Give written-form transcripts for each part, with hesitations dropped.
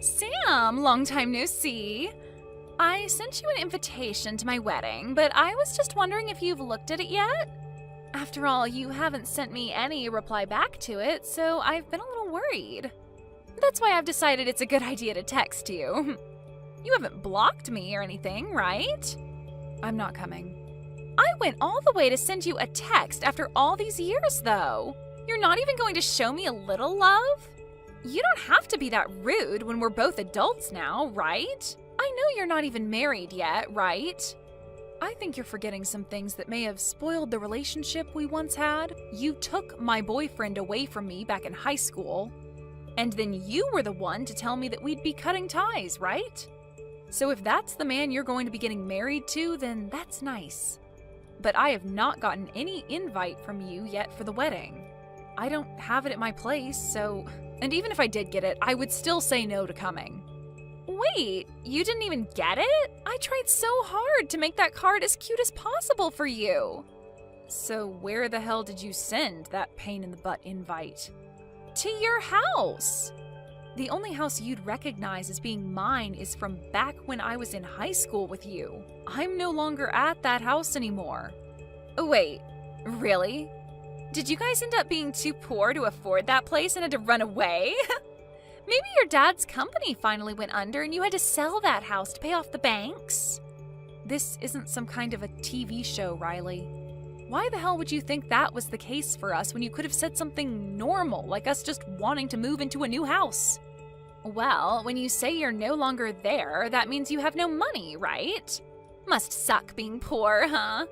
Sam, long time no see. I sent you an invitation to my wedding, but I was just wondering if you've looked at it yet? After all, you haven't sent me any reply back to it, so I've been a little worried. That's why I've decided it's a good idea to text you. You haven't blocked me or anything, right? I'm not coming. I went all the way to send you a text after all these years, though. You're not even going to show me a little love? You don't have to be that rude when we're both adults now, right? I know you're not even married yet, right? I think you're forgetting some things that may have spoiled the relationship we once had. You took my boyfriend away from me back in high school, and then you were the one to tell me that we'd be cutting ties, right? So if that's the man you're going to be getting married to, then that's nice. But I have not gotten any invite from you yet for the wedding. I don't have it at my place, so... And even if I did get it, I would still say no to coming. Wait, you didn't even get it? I tried so hard to make that card as cute as possible for you. So where the hell did you send that pain-in-the-butt invite? To your house. The only house you'd recognize as being mine is from back when I was in high school with you. I'm no longer at that house anymore. Wait, really? Did you guys end up being too poor to afford that place and had to run away? Maybe your dad's company finally went under and you had to sell that house to pay off the banks? This isn't some kind of a TV show, Riley. Why the hell would you think that was the case for us when you could have said something normal, like us just wanting to move into a new house? Well, when you say you're no longer there, that means you have no money, right? Must suck being poor, huh?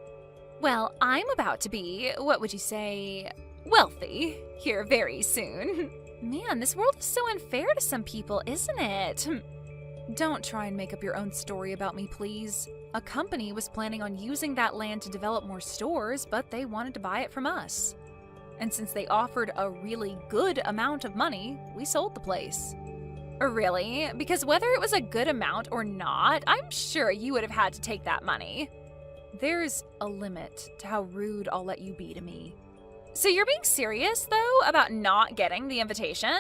Well, I'm about to be, what would you say, wealthy here very soon. Man, this world is so unfair to some people, isn't it? Don't try and make up your own story about me, please. A company was planning on using that land to develop more stores, but they wanted to buy it from us. And since they offered a really good amount of money, we sold the place. Really? Because whether it was a good amount or not, I'm sure you would have had to take that money. There's a limit to how rude I'll let you be to me. So you're being serious, though, about not getting the invitation?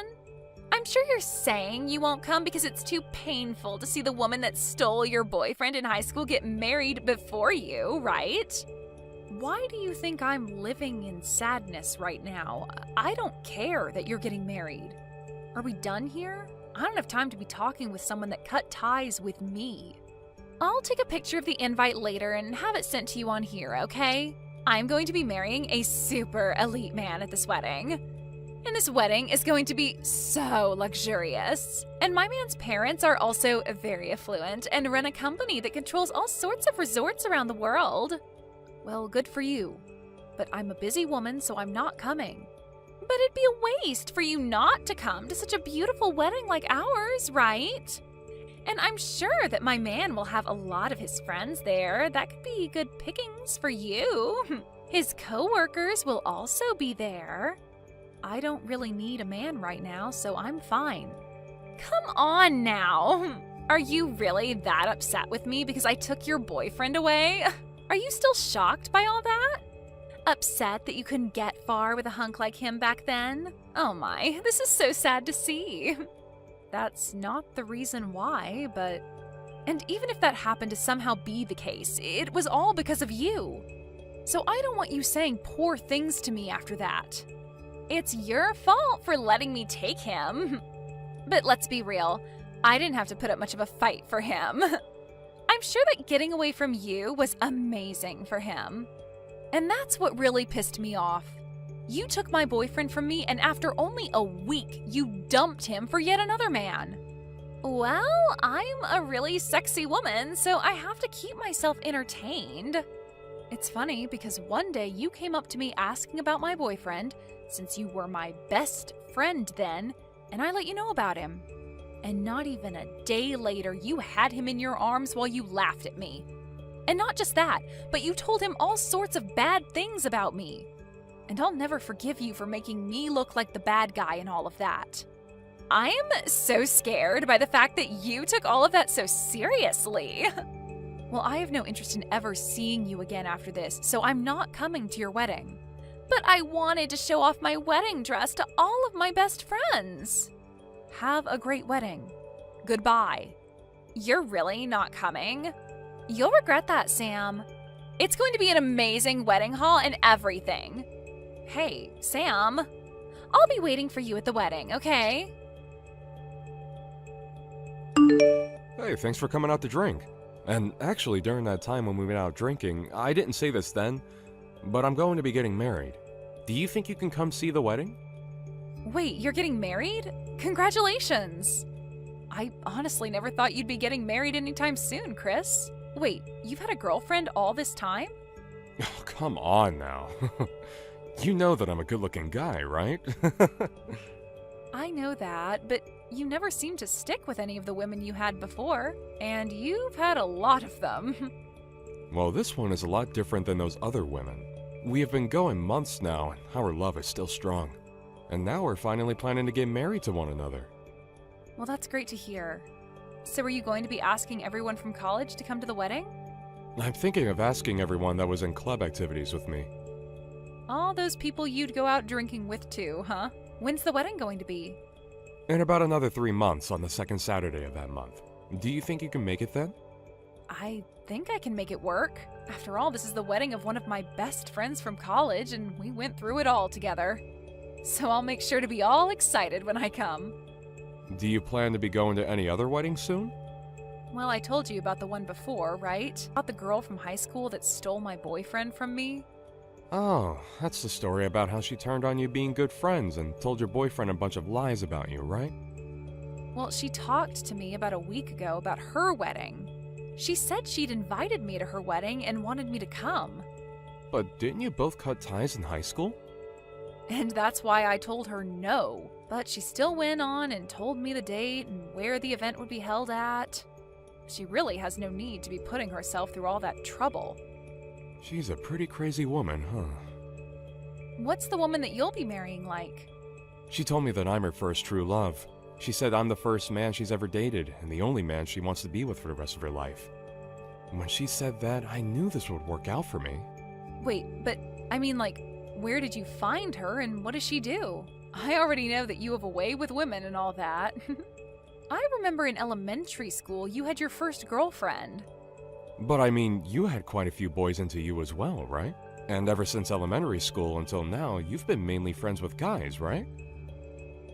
I'm sure you're saying you won't come because it's too painful to see the woman that stole your boyfriend in high school get married before you, right? Why do you think I'm living in sadness right now? I don't care that you're getting married. Are we done here? I don't have time to be talking with someone that cut ties with me. I'll take a picture of the invite later and have it sent to you on here, okay? I'm going to be marrying a super elite man at this wedding. And this wedding is going to be so luxurious. And my man's parents are also very affluent and run a company that controls all sorts of resorts around the world. Well, good for you. But I'm a busy woman, so I'm not coming. But it'd be a waste for you not to come to such a beautiful wedding like ours, right? And I'm sure that my man will have a lot of his friends there. That could be good pickings for you. His co-workers will also be there. I don't really need a man right now, so I'm fine. Come on now. Are you really that upset with me because I took your boyfriend away? Are you still shocked by all that? Upset that you couldn't get far with a hunk like him back then? Oh my, this is so sad to see. That's not the reason why, but... And even if that happened to somehow be the case, it was all because of you. So I don't want you saying poor things to me after that. It's your fault for letting me take him. But let's be real, I didn't have to put up much of a fight for him. I'm sure that getting away from you was amazing for him. And that's what really pissed me off. You took my boyfriend from me, and after only a week, you dumped him for yet another man. Well, I'm a really sexy woman, so I have to keep myself entertained. It's funny because one day you came up to me asking about my boyfriend, since you were my best friend then, and I let you know about him. And not even a day later, you had him in your arms while you laughed at me. And not just that, but you told him all sorts of bad things about me. And I'll never forgive you for making me look like the bad guy and all of that. I am so scared by the fact that you took all of that so seriously. Well, I have no interest in ever seeing you again after this, so I'm not coming to your wedding. But I wanted to show off my wedding dress to all of my best friends. Have a great wedding. Goodbye. You're really not coming? You'll regret that, Sam. It's going to be an amazing wedding hall and everything. Hey, Sam. I'll be waiting for you at the wedding, okay? Hey, thanks for coming out to drink. And actually, during that time when we went out drinking, I didn't say this then, but I'm going to be getting married. Do you think you can come see the wedding? Wait, you're getting married? Congratulations! I honestly never thought you'd be getting married anytime soon, Chris. Wait, you've had a girlfriend all this time? Oh, come on now. You know that I'm a good-looking guy, right? I know that, but you never seemed to stick with any of the women you had before, and you've had a lot of them. Well, this one is a lot different than those other women. We have been going months now, and our love is still strong. And now we're finally planning to get married to one another. Well, that's great to hear. So are you going to be asking everyone from college to come to the wedding? I'm thinking of asking everyone that was in club activities with me. All those people you'd go out drinking with too, huh? When's the wedding going to be? In about another 3 months on the second Saturday of that month. Do you think you can make it then? I think I can make it work. After all, this is the wedding of one of my best friends from college, and we went through it all together. So I'll make sure to be all excited when I come. Do you plan to be going to any other weddings soon? Well, I told you about the one before, right? About the girl from high school that stole my boyfriend from me? Oh, that's the story about how she turned on you being good friends and told your boyfriend a bunch of lies about you, right? Well, she talked to me about a week ago about her wedding. She said she'd invited me to her wedding and wanted me to come. But didn't you both cut ties in high school? And that's why I told her no. But she still went on and told me the date and where the event would be held at. She really has no need to be putting herself through all that trouble. She's a pretty crazy woman, huh? What's the woman that you'll be marrying like? She told me that I'm her first true love. She said I'm the first man she's ever dated and the only man she wants to be with for the rest of her life. When she said that, I knew this would work out for me. Wait, but I mean, like, where did you find her and what does she do? I already know that you have a way with women and all that. I remember in elementary school you had your first girlfriend. But I mean, you had quite a few boys into you as well, right? And ever since elementary school until now, you've been mainly friends with guys, right?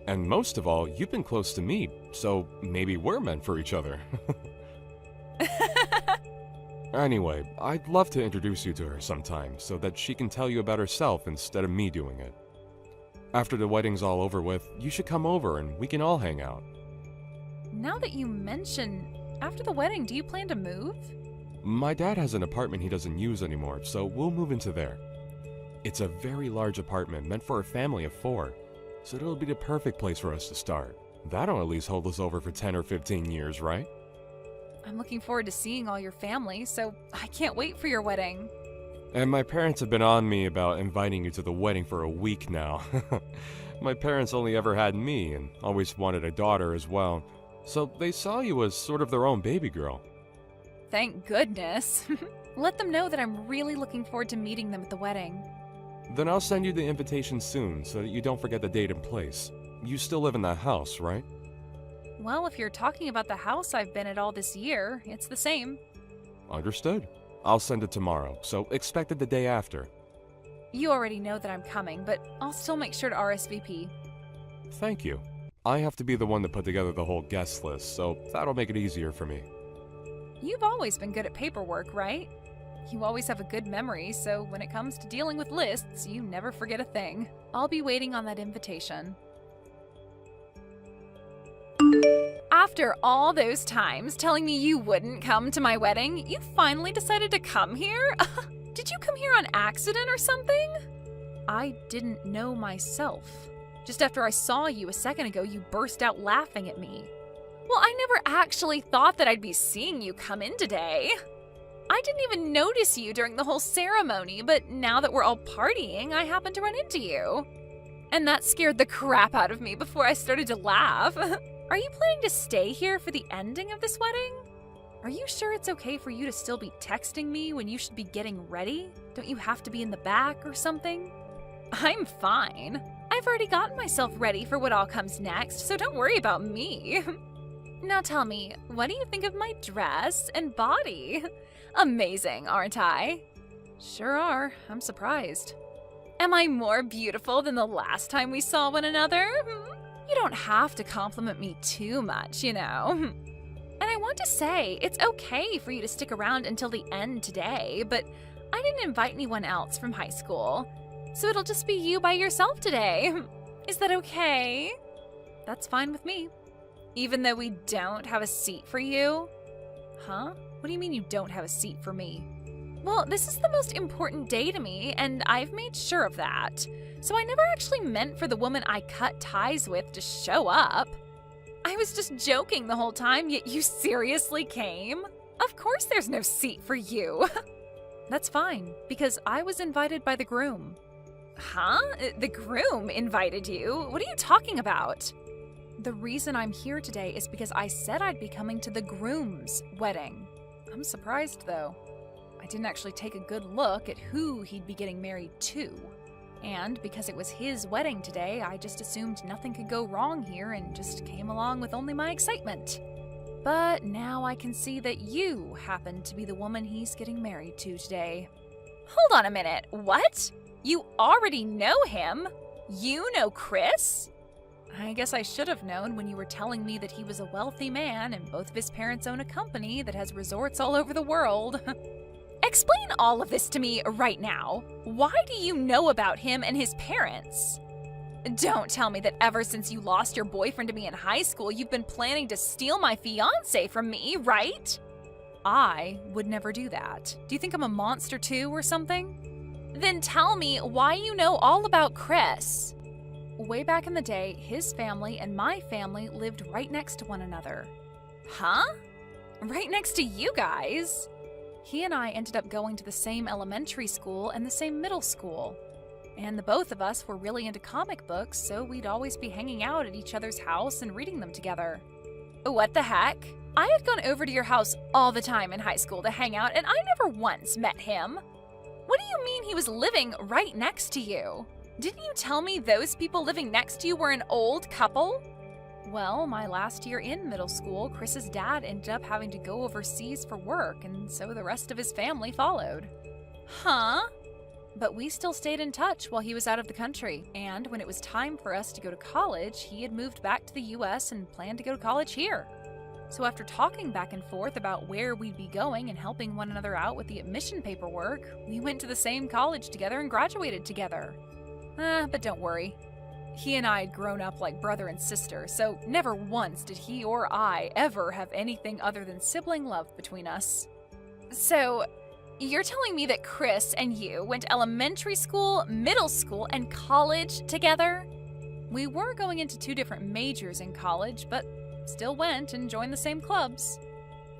And most of all, you've been close to me, so maybe we're meant for each other. Anyway, I'd love to introduce you to her sometime so that she can tell you about herself instead of me doing it. After the wedding's all over with, you should come over and we can all hang out. Now that you mention, after the wedding, do you plan to move? My dad has an apartment he doesn't use anymore, so we'll move into there. It's a very large apartment meant for a family of 4, so it'll be the perfect place for us to start. That'll at least hold us over for 10 or 15 years, right? I'm looking forward to seeing all your family, so I can't wait for your wedding. And my parents have been on me about inviting you to the wedding for a week now. My parents only ever had me and always wanted a daughter as well, so they saw you as sort of their own baby girl. Thank goodness. Let them know that I'm really looking forward to meeting them at the wedding. Then I'll send you the invitation soon so that you don't forget the date and place. You still live in that house, right? Well, if you're talking about the house I've been at all this year, it's the same. Understood. I'll send it tomorrow, so expect it the day after. You already know that I'm coming, but I'll still make sure to RSVP. Thank you. I have to be the one to put together the whole guest list, so that'll make it easier for me. You've always been good at paperwork, right? You always have a good memory, so when it comes to dealing with lists, you never forget a thing. I'll be waiting on that invitation. After all those times telling me you wouldn't come to my wedding, you finally decided to come here? Did you come here on accident or something? I didn't know myself. Just after I saw you a second ago, you burst out laughing at me. Well, I never actually thought that I'd be seeing you come in today. I didn't even notice you during the whole ceremony, but now that we're all partying, I happened to run into you. And that scared the crap out of me before I started to laugh. Are you planning to stay here for the ending of this wedding? Are you sure it's okay for you to still be texting me when you should be getting ready? Don't you have to be in the back or something? I'm fine. I I've already gotten myself ready for what all comes next, so don't worry about me. Now tell me, what do you think of my dress and body? Amazing, aren't I? Sure are. I'm surprised. Am I more beautiful than the last time we saw one another? You don't have to compliment me too much, you know. And I want to say, it's okay for you to stick around until the end today, but I didn't invite anyone else from high school, so it'll just be you by yourself today. Is that okay? That's fine with me. Even though we don't have a seat for you? Huh? What do you mean you don't have a seat for me? Well, this is the most important day to me, and I've made sure of that. So I never actually meant for the woman I cut ties with to show up. I was just joking the whole time, yet you seriously came? Of course there's no seat for you. That's fine, because I was invited by the groom. Huh? The groom invited you? What are you talking about? The reason I'm here today is because I said I'd be coming to the groom's wedding. I'm surprised, though. I didn't actually take a good look at who he'd be getting married to. And because it was his wedding today, I just assumed nothing could go wrong here and just came along with only my excitement. But now I can see that you happen to be the woman he's getting married to today. Hold on a minute, what? You already know him? You know Chris? I guess I should have known when you were telling me that he was a wealthy man and both of his parents own a company that has resorts all over the world. Explain all of this to me right now. Why do you know about him and his parents? Don't tell me that ever since you lost your boyfriend to me in high school, you've been planning to steal my fiancé from me, right? I would never do that. Do you think I'm a monster too or something? Then tell me why you know all about Chris. Way back in the day, his family and my family lived right next to one another. Huh? Right next to you guys? He and I ended up going to the same elementary school and the same middle school. And the both of us were really into comic books, so we'd always be hanging out at each other's house and reading them together. What the heck? I had gone over to your house all the time in high school to hang out, and I never once met him. What do you mean he was living right next to you? Didn't you tell me those people living next to you were an old couple? Well, my last year in middle school, Chris's dad ended up having to go overseas for work, and so the rest of his family followed. Huh? But we still stayed in touch while he was out of the country, and when it was time for us to go to college, he had moved back to the US and planned to go to college here. So after talking back and forth about where we'd be going and helping one another out with the admission paperwork, we went to the same college together and graduated together. But don't worry. He and I had grown up like brother and sister, so never once did he or I ever have anything other than sibling love between us. So, you're telling me that Chris and you went to elementary school, middle school, and college together? We were going into 2 different majors in college, but still went and joined the same clubs.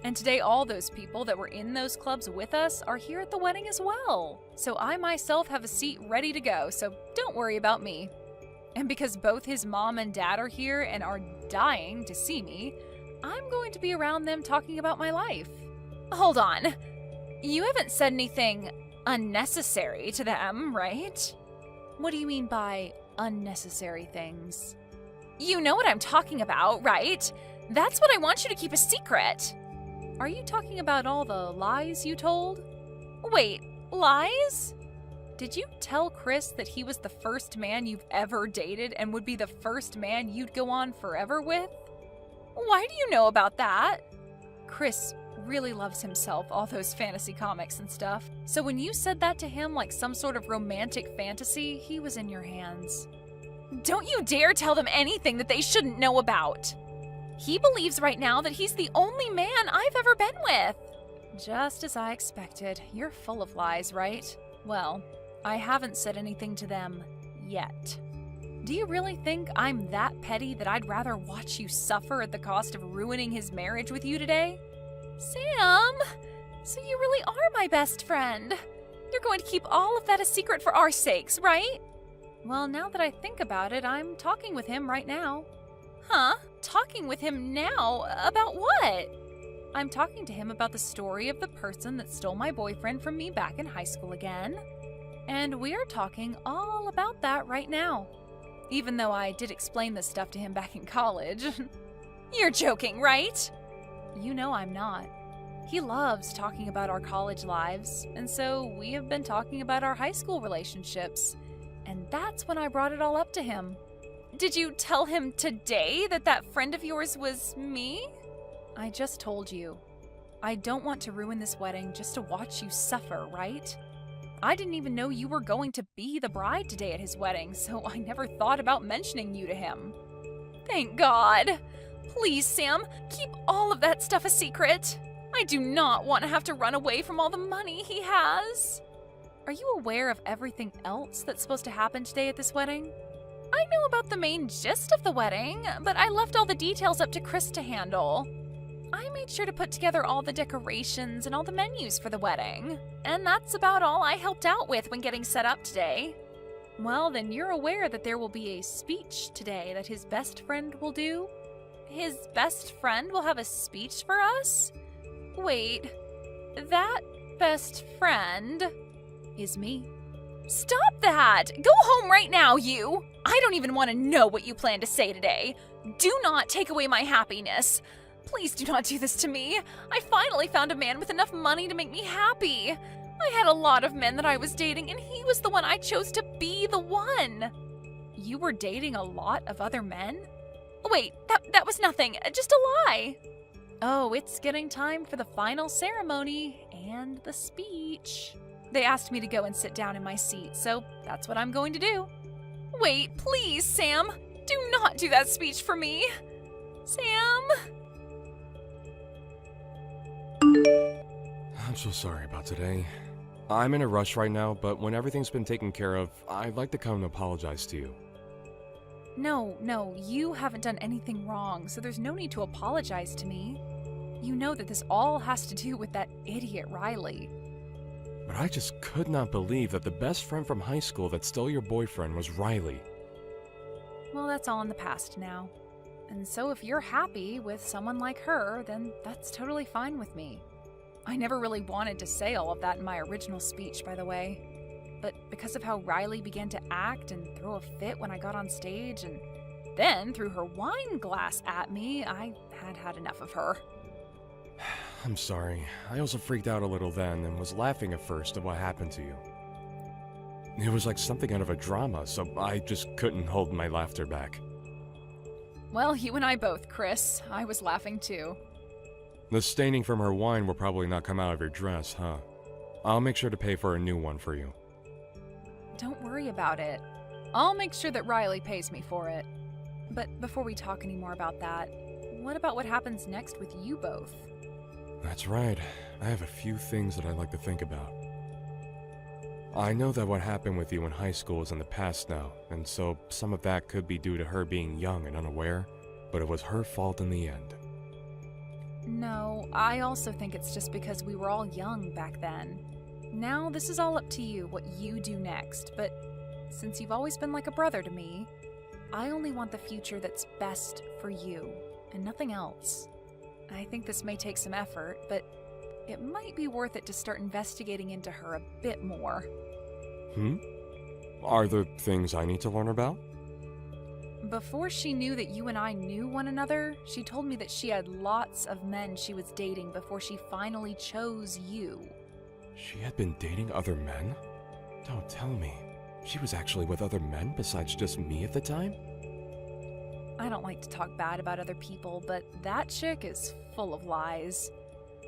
And today all those people that were in those clubs with us are here at the wedding as well. So I myself have a seat ready to go, so don't worry about me. And because both his mom and dad are here and are dying to see me, I'm going to be around them talking about my life. Hold on. You haven't said anything unnecessary to them, right? What do you mean by unnecessary things? You know what I'm talking about, right? That's what I want you to keep a secret. Are you talking about all the lies you told? Wait, lies? Did you tell Chris that he was the first man you've ever dated and would be the first man you'd go on forever with? Why do you know about that? Chris really loves himself, all those fantasy comics and stuff. So when you said that to him like some sort of romantic fantasy, he was in your hands. Don't you dare tell them anything that they shouldn't know about. He believes right now that he's the only man I've ever been with. Just as I expected. You're full of lies, right? Well, I haven't said anything to them yet. Do you really think I'm that petty that I'd rather watch you suffer at the cost of ruining his marriage with you today? Sam! So you really are my best friend. You're going to keep all of that a secret for our sakes, right? Well, now that I think about it, I'm talking with him right now. Huh? Talking with him now? About what? I'm talking to him about the story of the person that stole my boyfriend from me back in high school again. And we're talking all about that right now. Even though I did explain this stuff to him back in college. You're joking, right? You know I'm not. He loves talking about our college lives, and so we have been talking about our high school relationships. And that's when I brought it all up to him. Did you tell him today that that friend of yours was me? I just told you. I don't want to ruin this wedding just to watch you suffer, right? I didn't even know you were going to be the bride today at his wedding, so I never thought about mentioning you to him. Thank God. Please, Sam, keep all of that stuff a secret. I do not want to have to run away from all the money he has. Are you aware of everything else that's supposed to happen today at this wedding? I know about the main gist of the wedding, but I left all the details up to Chris to handle. I made sure to put together all the decorations and all the menus for the wedding, and that's about all I helped out with when getting set up today. Well, then you're aware that there will be a speech today that his best friend will do? His best friend will have a speech for us? Wait, that best friend is me. Stop that! Go home right now, you! I don't even want to know what you plan to say today. Do not take away my happiness. Please do not do this to me. I finally found a man with enough money to make me happy. I had a lot of men that I was dating, and he was the one I chose to be the one. You were dating a lot of other men? Wait, that was nothing. Just a lie. Oh, it's getting time for the final ceremony and the speech. They asked me to go and sit down in my seat, so that's what I'm going to do. Wait, please, Sam. Do not do that speech for me. Sam? I'm so sorry about today. I'm in a rush right now, but when everything's been taken care of, I'd like to come and apologize to you. No, you haven't done anything wrong, so there's no need to apologize to me. You know that this all has to do with that idiot Riley. But I just could not believe that the best friend from high school that stole your boyfriend was Riley. Well, that's all in the past now. And so if you're happy with someone like her, then that's totally fine with me. I never really wanted to say all of that in my original speech, by the way. But because of how Riley began to act and throw a fit when I got on stage, and then threw her wine glass at me, I had enough of her. I'm sorry. I also freaked out a little then and was laughing at first at what happened to you. It was like something out of a drama, so I just couldn't hold my laughter back. Well, you and I both, Chris. I was laughing too. The staining from her wine will probably not come out of your dress, huh? I'll make sure to pay for a new one for you. Don't worry about it. I'll make sure that Riley pays me for it. But before we talk any more about that, what about what happens next with you both? That's right. I have a few things that I'd like to think about. I know that what happened with you in high school is in the past now, and so some of that could be due to her being young and unaware, but it was her fault in the end. No, I also think it's just because we were all young back then. Now, this is all up to you, what you do next, but since you've always been like a brother to me, I only want the future that's best for you, and nothing else. I think this may take some effort, but it might be worth it to start investigating into her a bit more. Are there things I need to learn about? Before she knew that you and I knew one another, she told me that she had lots of men she was dating before she finally chose you. She had been dating other men? Don't tell me. She was actually with other men besides just me at the time? I don't like to talk bad about other people, but that chick is full of lies.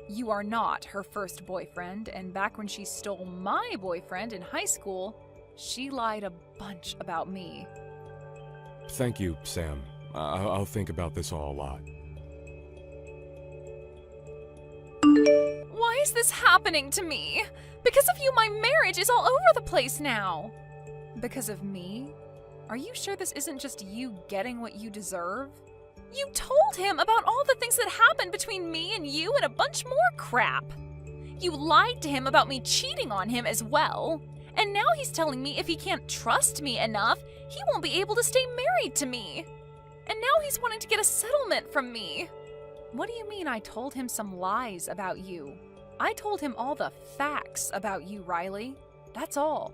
You are not her first boyfriend, and back when she stole my boyfriend in high school, she lied a bunch about me. Thank you, Sam. I'll think about this all a lot. Why is this happening to me? Because of you, my marriage is all over the place now. Because of me? Are you sure this isn't just you getting what you deserve? You told him about all the things that happened between me and you and a bunch more crap. You lied to him about me cheating on him as well. And now he's telling me if he can't trust me enough, he won't be able to stay married to me. And now he's wanting to get a settlement from me. What do you mean I told him some lies about you? I told him all the facts about you, Riley. That's all.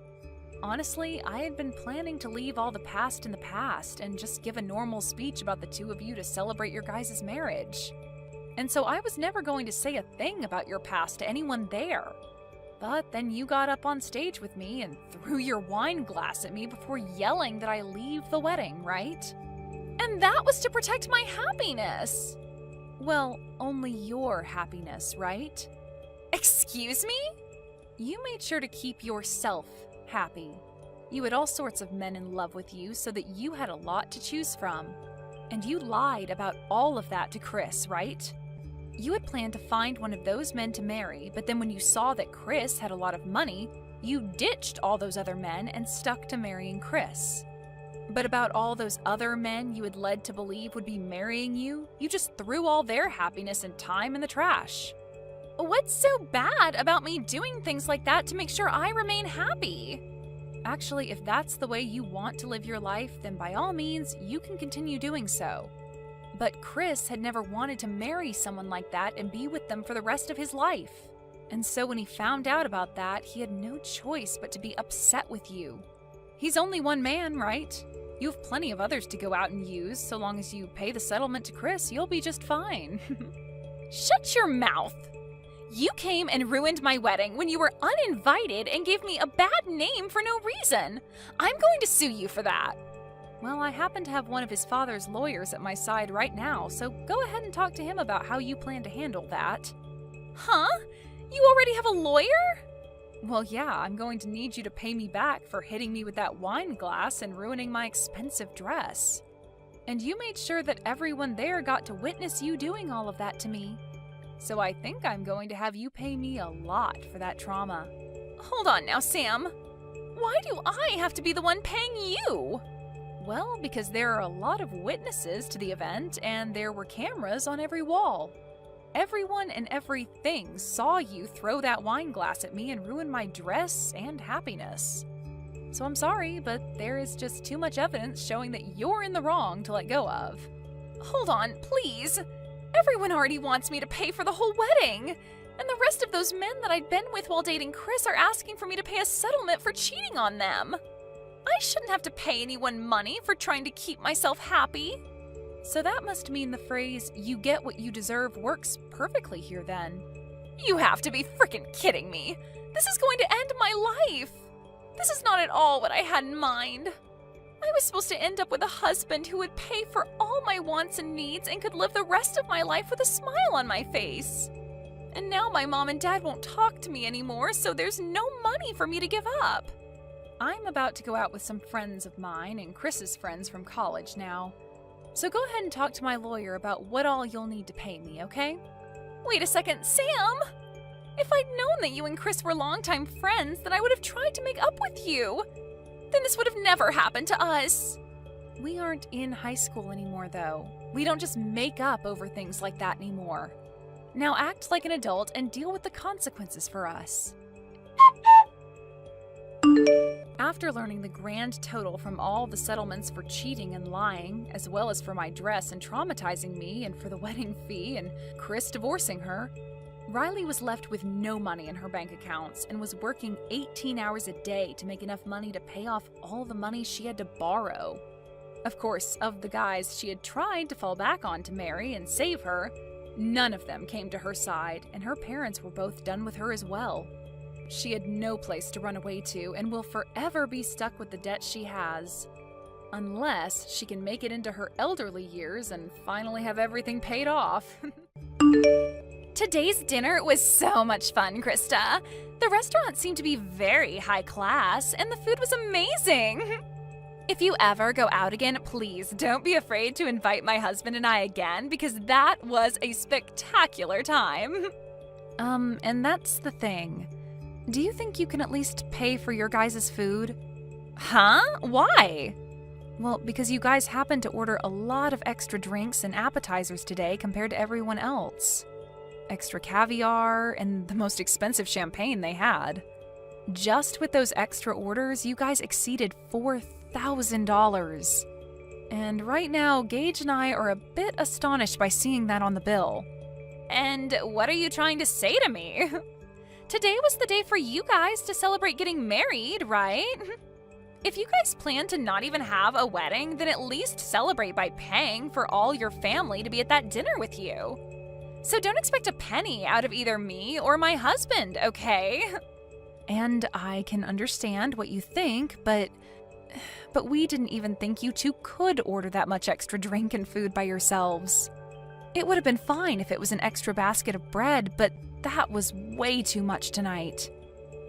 Honestly, I had been planning to leave all the past in the past and just give a normal speech about the two of you to celebrate your guys' marriage. And so I was never going to say a thing about your past to anyone there. But then you got up on stage with me and threw your wine glass at me before yelling that I leave the wedding, right? And that was to protect my happiness. Well, only your happiness, right? Excuse me? You made sure to keep yourself happy. You had all sorts of men in love with you so that you had a lot to choose from. And you lied about all of that to Chris, right? You had planned to find one of those men to marry, but then when you saw that Chris had a lot of money, you ditched all those other men and stuck to marrying Chris. But about all those other men you had led to believe would be marrying you, you just threw all their happiness and time in the trash. What's so bad about me doing things like that to make sure I remain happy? Actually, if that's the way you want to live your life, then by all means, you can continue doing so. But Chris had never wanted to marry someone like that and be with them for the rest of his life. And so when he found out about that, he had no choice but to be upset with you. He's only one man, right? You have plenty of others to go out and use. So long as you pay the settlement to Chris, you'll be just fine. Shut your mouth! You came and ruined my wedding when you were uninvited and gave me a bad name for no reason. I'm going to sue you for that. Well, I happen to have one of his father's lawyers at my side right now, so go ahead and talk to him about how you plan to handle that. Huh? You already have a lawyer? Well, yeah, I'm going to need you to pay me back for hitting me with that wine glass and ruining my expensive dress. And you made sure that everyone there got to witness you doing all of that to me. So I think I'm going to have you pay me a lot for that trauma. Hold on now, Sam. Why do I have to be the one paying you? Well, because there are a lot of witnesses to the event, and there were cameras on every wall. Everyone and everything saw you throw that wine glass at me and ruin my dress and happiness. So I'm sorry, but there is just too much evidence showing that you're in the wrong to let go of. Hold on, please. Everyone already wants me to pay for the whole wedding. And the rest of those men that I'd been with while dating Chris are asking for me to pay a settlement for cheating on them. I shouldn't have to pay anyone money for trying to keep myself happy. So that must mean the phrase, "you get what you deserve," works perfectly here then. You have to be frickin' kidding me. This is going to end my life. This is not at all what I had in mind. I was supposed to end up with a husband who would pay for all my wants and needs and could live the rest of my life with a smile on my face. And now my mom and dad won't talk to me anymore, so there's no money for me to give up. I'm about to go out with some friends of mine and Chris's friends from college now. So go ahead and talk to my lawyer about what all you'll need to pay me, okay? Wait a second, Sam! If I'd known that you and Chris were longtime friends, then I would have tried to make up with you. Then this would have never happened to us. We aren't in high school anymore, though. We don't just make up over things like that anymore. Now act like an adult and deal with the consequences for us. After learning the grand total from all the settlements for cheating and lying, as well as for my dress and traumatizing me and for the wedding fee and Chris divorcing her, Riley was left with no money in her bank accounts and was working 18 hours a day to make enough money to pay off all the money she had to borrow. Of course, of the guys she had tried to fall back on to marry and save her, none of them came to her side, and her parents were both done with her as well. She had no place to run away to and will forever be stuck with the debt she has. Unless she can make it into her elderly years and finally have everything paid off. Today's dinner was so much fun, Krista. The restaurant seemed to be very high class, and the food was amazing. If you ever go out again, please don't be afraid to invite my husband and I again, because that was a spectacular time. And that's the thing. Do you think you can at least pay for your guys' food? Huh? Why? Well, because you guys happened to order a lot of extra drinks and appetizers today compared to everyone else. Extra caviar and the most expensive champagne they had. Just with those extra orders, you guys exceeded $4,000. And right now, Gage and I are a bit astonished by seeing that on the bill. And what are you trying to say to me? Today was the day for you guys to celebrate getting married, right? If you guys plan to not even have a wedding, then at least celebrate by paying for all your family to be at that dinner with you. So don't expect a penny out of either me or my husband, okay? And I can understand what you think, but we didn't even think you two could order that much extra drink and food by yourselves. It would have been fine if it was an extra basket of bread, but that was way too much tonight.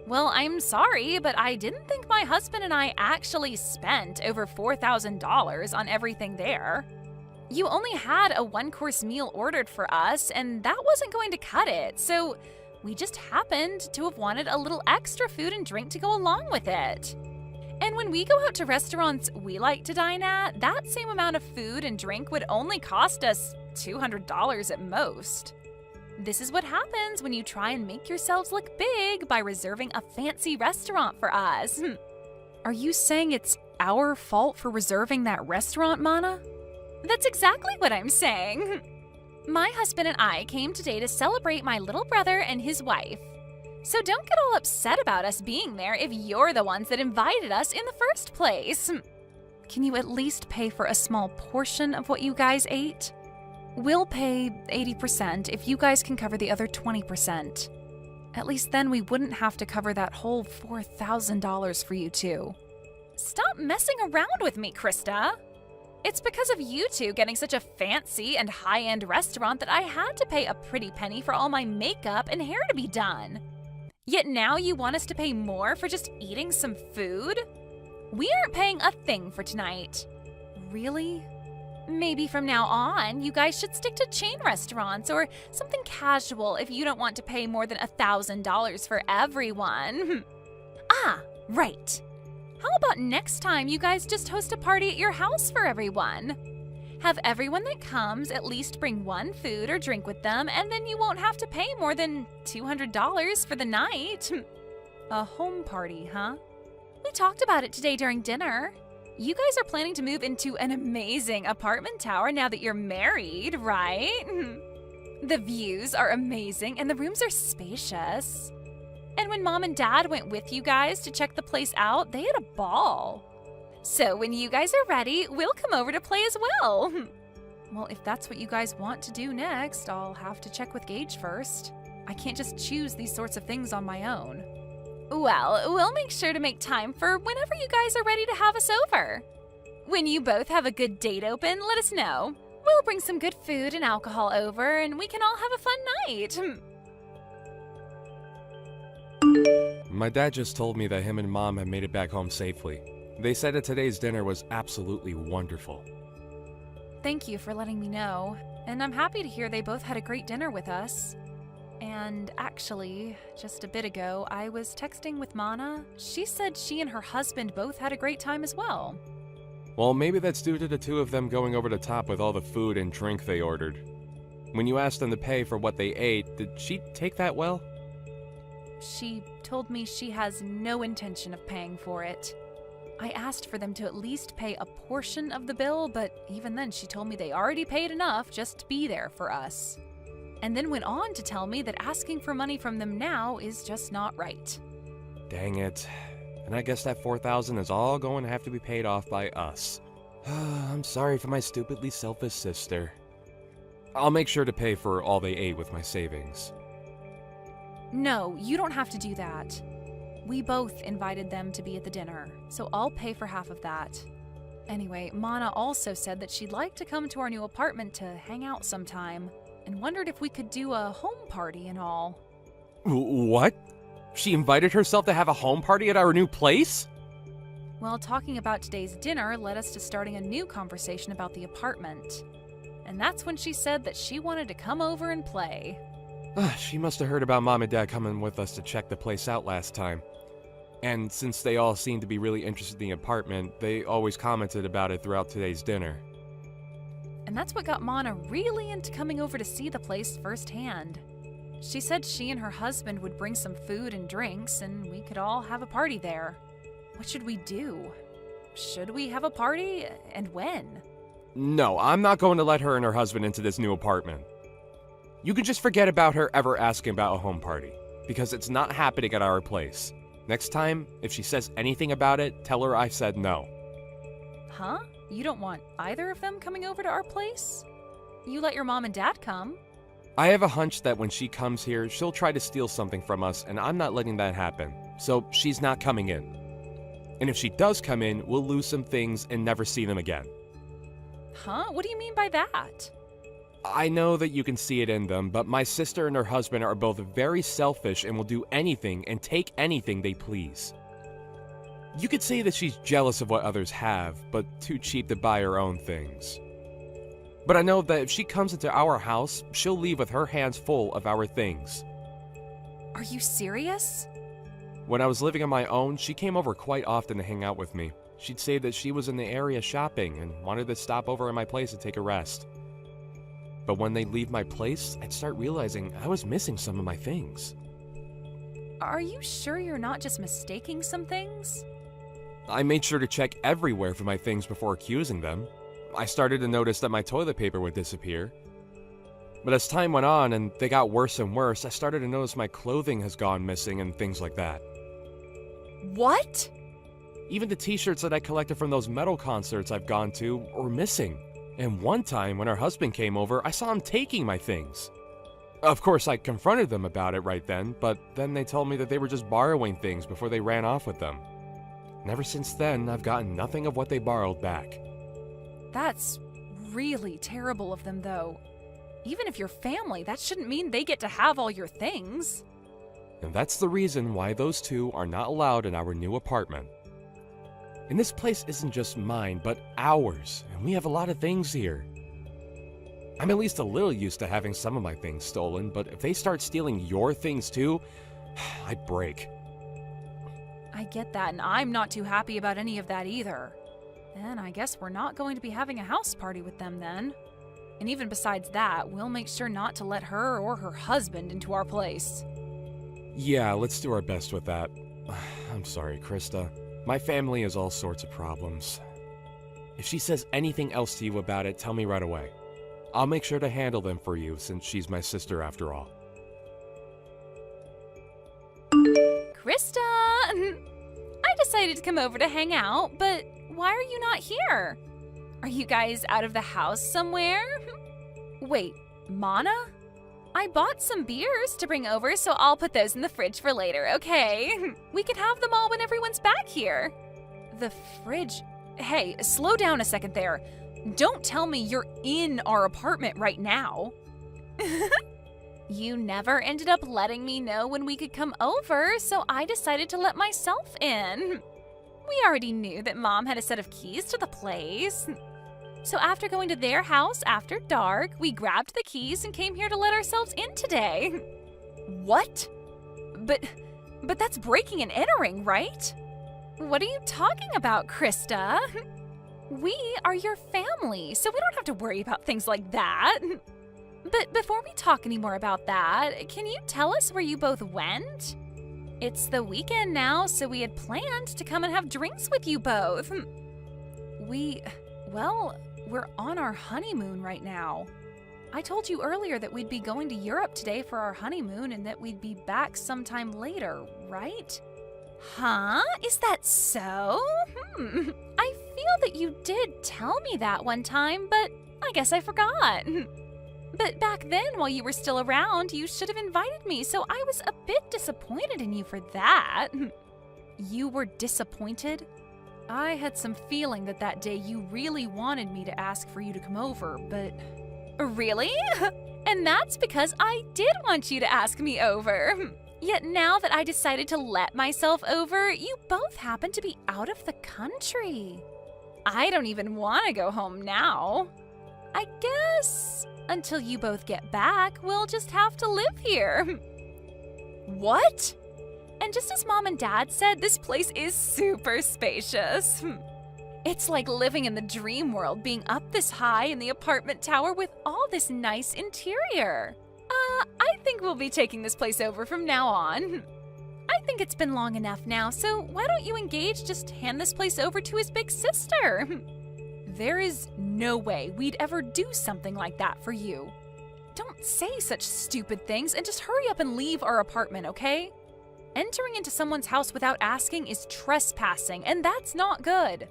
Well, I'm sorry, but I didn't think my husband and I actually spent over $4,000 on everything there. You only had a one-course meal ordered for us, and that wasn't going to cut it, so we just happened to have wanted a little extra food and drink to go along with it. And when we go out to restaurants we like to dine at, that same amount of food and drink would only cost us $200 at most. This is what happens when you try and make yourselves look big by reserving a fancy restaurant for us. Are you saying it's our fault for reserving that restaurant, Mana? That's exactly what I'm saying. My husband and I came today to celebrate my little brother and his wife. So don't get all upset about us being there if you're the ones that invited us in the first place. Can you at least pay for a small portion of what you guys ate? We'll pay 80% if you guys can cover the other 20%. At least then we wouldn't have to cover that whole $4,000 for you two. Stop messing around with me, Krista. It's because of you two getting such a fancy and high-end restaurant that I had to pay a pretty penny for all my makeup and hair to be done. Yet now you want us to pay more for just eating some food? We aren't paying a thing for tonight. Really? Maybe from now on, you guys should stick to chain restaurants or something casual if you don't want to pay more than $1,000 for everyone. Ah, right. How about next time you guys just host a party at your house for everyone? Have everyone that comes at least bring one food or drink with them, and then you won't have to pay more than $200 for the night. A home party, huh? We talked about it today during dinner. You guys are planning to move into an amazing apartment tower now that you're married, right? The views are amazing and the rooms are spacious. And when Mom and Dad went with you guys to check the place out, they had a ball. So when you guys are ready, we'll come over to play as well. Well, if that's what you guys want to do next, I'll have to check with Gage first. I can't just choose these sorts of things on my own. Well, we'll make sure to make time for whenever you guys are ready to have us over. When you both have a good date open, let us know. We'll bring some good food and alcohol over, and we can all have a fun night. My dad just told me that him and Mom have made it back home safely. They said that today's dinner was absolutely wonderful. Thank you for letting me know, and I'm happy to hear they both had a great dinner with us. And actually, just a bit ago, I was texting with Mana. She said she and her husband both had a great time as well. Well, maybe that's due to the two of them going over the top with all the food and drink they ordered. When you asked them to pay for what they ate, did she take that well? She told me she has no intention of paying for it. I asked for them to at least pay a portion of the bill, but even then she told me they already paid enough just to be there for us. And then went on to tell me that asking for money from them now is just not right. Dang it. And I guess that $4,000 is all going to have to be paid off by us. I'm sorry for my stupidly selfish sister. I'll make sure to pay for all they ate with my savings. No, you don't have to do that. We both invited them to be at the dinner, so I'll pay for half of that. Anyway, Mana also said that she'd like to come to our new apartment to hang out sometime, and wondered if we could do a home party and all. What? She invited herself to have a home party at our new place? Well, talking about today's dinner led us to starting a new conversation about the apartment. And that's when she said that she wanted to come over and play. She must have heard about Mom and Dad coming with us to check the place out last time. And since they all seemed to be really interested in the apartment, they always commented about it throughout today's dinner. And that's what got Mana really into coming over to see the place firsthand. She said she and her husband would bring some food and drinks, and we could all have a party there. What should we do? Should we have a party? And when? No, I'm not going to let her and her husband into this new apartment. You can just forget about her ever asking about a home party. because it's not happening at our place. Next time, if she says anything about it, tell her I said no. Huh? You don't want either of them coming over to our place? You let your mom and dad come. I have a hunch that when she comes here, she'll try to steal something from us, and I'm not letting that happen. So she's not coming in. And if she does come in, we'll lose some things and never see them again. Huh? What do you mean by that? I know that you can see it in them, but my sister and her husband are both very selfish and will do anything and take anything they please. You could say that she's jealous of what others have, but too cheap to buy her own things. But I know that if she comes into our house, she'll leave with her hands full of our things. Are you serious? When I was living on my own, she came over quite often to hang out with me. She'd say that she was in the area shopping and wanted to stop over at my place to take a rest. But when they'd leave my place, I'd start realizing I was missing some of my things. Are you sure you're not just mistaking some things? I made sure to check everywhere for my things before accusing them. I started to notice that my toilet paper would disappear. But as time went on and they got worse and worse, I started to notice my clothing has gone missing and things like that. What? Even the t-shirts that I collected from those metal concerts I've gone to were missing. And one time when her husband came over, I saw him taking my things. Of course, I confronted them about it right then, but then they told me that they were just borrowing things before they ran off with them. And ever since then, I've gotten nothing of what they borrowed back. That's really terrible of them, though. Even if you're family, that shouldn't mean they get to have all your things. And that's the reason why those two are not allowed in our new apartment. And this place isn't just mine, but ours, and we have a lot of things here. I'm at least a little used to having some of my things stolen, but if they start stealing your things too, I'd break. I get that, and I'm not too happy about any of that either. And I guess we're not going to be having a house party with them then. And even besides that, we'll make sure not to let her or her husband into our place. Yeah, let's do our best with that. I'm sorry, Krista. My family has all sorts of problems. If she says anything else to you about it, tell me right away. I'll make sure to handle them for you since she's my sister after all. Krista! I decided to come over to hang out, but why are you not here? Are you guys out of the house somewhere? Wait, Mana? I bought some beers to bring over, so I'll put those in the fridge for later, okay? We can have them all when everyone's back here. The fridge? Hey, slow down a second there. Don't tell me you're in our apartment right now. You never ended up letting me know when we could come over, so I decided to let myself in. We already knew that Mom had a set of keys to the place. So after going to their house after dark, we grabbed the keys and came here to let ourselves in today. What? But that's breaking and entering, right? What are you talking about, Krista? We are your family, so we don't have to worry about things like that. But before we talk any more about that, can you tell us where you both went? It's the weekend now, so we had planned to come and have drinks with you both. We're on our honeymoon right now. I told you earlier that we'd be going to Europe today for our honeymoon and that we'd be back sometime later, right? Huh? Is that so? I feel that you did tell me that one time, but I guess I forgot. But back then, while you were still around, you should have invited me, so I was a bit disappointed in you for that. You were disappointed? I had some feeling that day you really wanted me to ask for you to come over, but... Really? And that's because I did want you to ask me over. Yet now that I decided to let myself over, you both happen to be out of the country. I don't even want to go home now. I guess until you both get back, we'll just have to live here. What? And just as Mom and Dad said, this place is super spacious. It's like living in the dream world, being up this high in the apartment tower with all this nice interior. I think we'll be taking this place over from now on. I think it's been long enough now, so why don't you engage just hand this place over to his big sister? There is no way we'd ever do something like that for you. Don't say such stupid things and just hurry up and leave our apartment, okay? Entering into someone's house without asking is trespassing, and that's not good.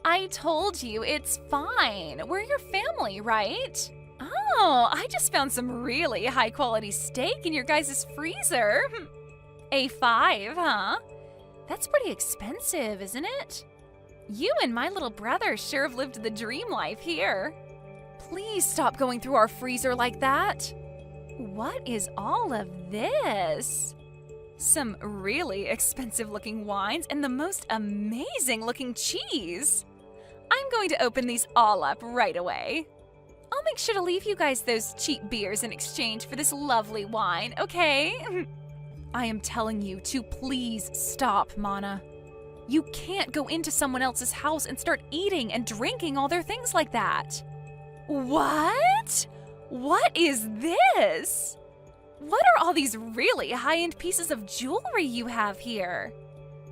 I told you, it's fine. We're your family, right? Oh, I just found some really high-quality steak in your guys' freezer. A5, huh? That's pretty expensive, isn't it? You and my little brother sure have lived the dream life here. Please stop going through our freezer like that. What is all of this? Some really expensive-looking wines and the most amazing-looking cheese. I'm going to open these all up right away. I'll make sure to leave you guys those cheap beers in exchange for this lovely wine, okay? I am telling you to please stop, Mana. You can't go into someone else's house and start eating and drinking all their things like that. What? What is this? What are all these really high-end pieces of jewelry you have here?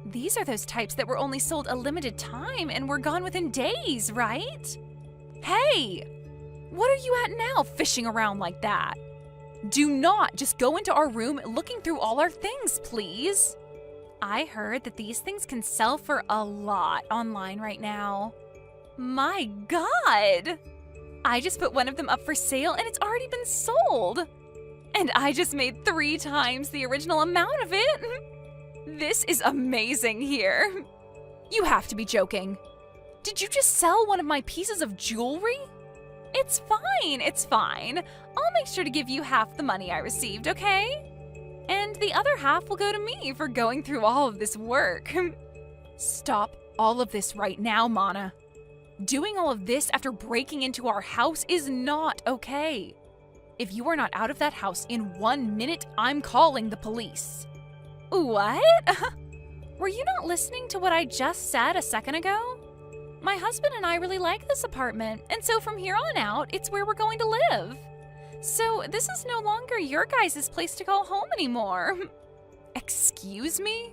These are those types that were only sold a limited time and were gone within days, right? Hey! What are you at now, fishing around like that? Do not just go into our room looking through all our things, please. I heard that these things can sell for a lot online right now. My God! I just put one of them up for sale and it's already been sold. And I just made 3 times the original amount of it. This is amazing here. You have to be joking. Did you just sell one of my pieces of jewelry? It's fine, it's fine. I'll make sure to give you half the money I received, okay? And the other half will go to me for going through all of this work. Stop all of this right now, Mana. Doing all of this after breaking into our house is not okay. If you are not out of that house in 1 minute, I'm calling the police. What? Were you not listening to what I just said a second ago? My husband and I really like this apartment, and so from here on out, it's where we're going to live. So this is no longer your guys' place to call home anymore. Excuse me?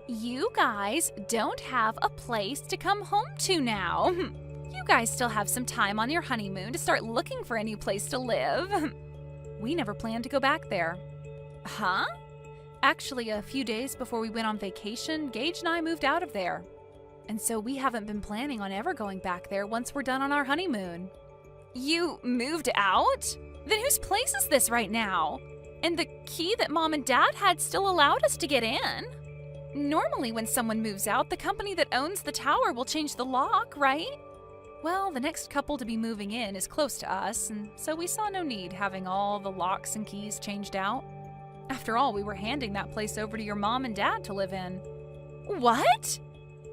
You guys don't have a place to come home to now. You guys still have some time on your honeymoon to start looking for a new place to live. We never planned to go back there. Huh? Actually, a few days before we went on vacation, Gage and I moved out of there. And so we haven't been planning on ever going back there once we're done on our honeymoon. You moved out? Then whose place is this right now? And the key that Mom and Dad had still allowed us to get in. Normally when someone moves out, the company that owns the tower will change the lock, right? Well, the next couple to be moving in is close to us, and so we saw no need having all the locks and keys changed out. After all, we were handing that place over to your mom and dad to live in. What?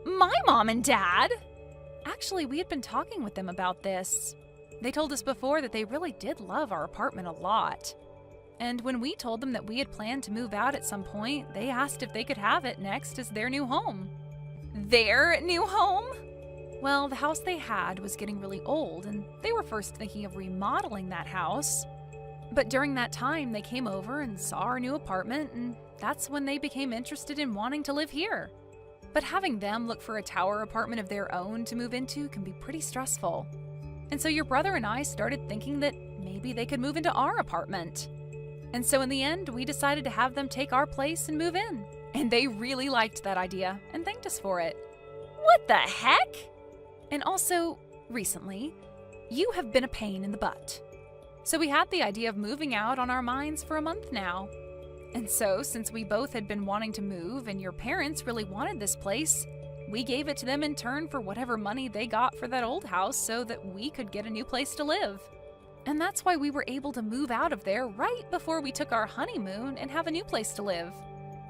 My mom and dad? Actually, we had been talking with them about this. They told us before that they really did love our apartment a lot. And when we told them that we had planned to move out at some point, they asked if they could have it next as their new home. Their new home? Well, the house they had was getting really old, and they were first thinking of remodeling that house. But during that time, they came over and saw our new apartment, and that's when they became interested in wanting to live here. But having them look for a tower apartment of their own to move into can be pretty stressful. And so your brother and I started thinking that maybe they could move into our apartment. And so in the end, we decided to have them take our place and move in. And they really liked that idea and thanked us for it. What the heck? And also, recently, you have been a pain in the butt. So we had the idea of moving out on our minds for a month now. And so, since we both had been wanting to move and your parents really wanted this place, we gave it to them in turn for whatever money they got for that old house so that we could get a new place to live. And that's why we were able to move out of there right before we took our honeymoon and have a new place to live.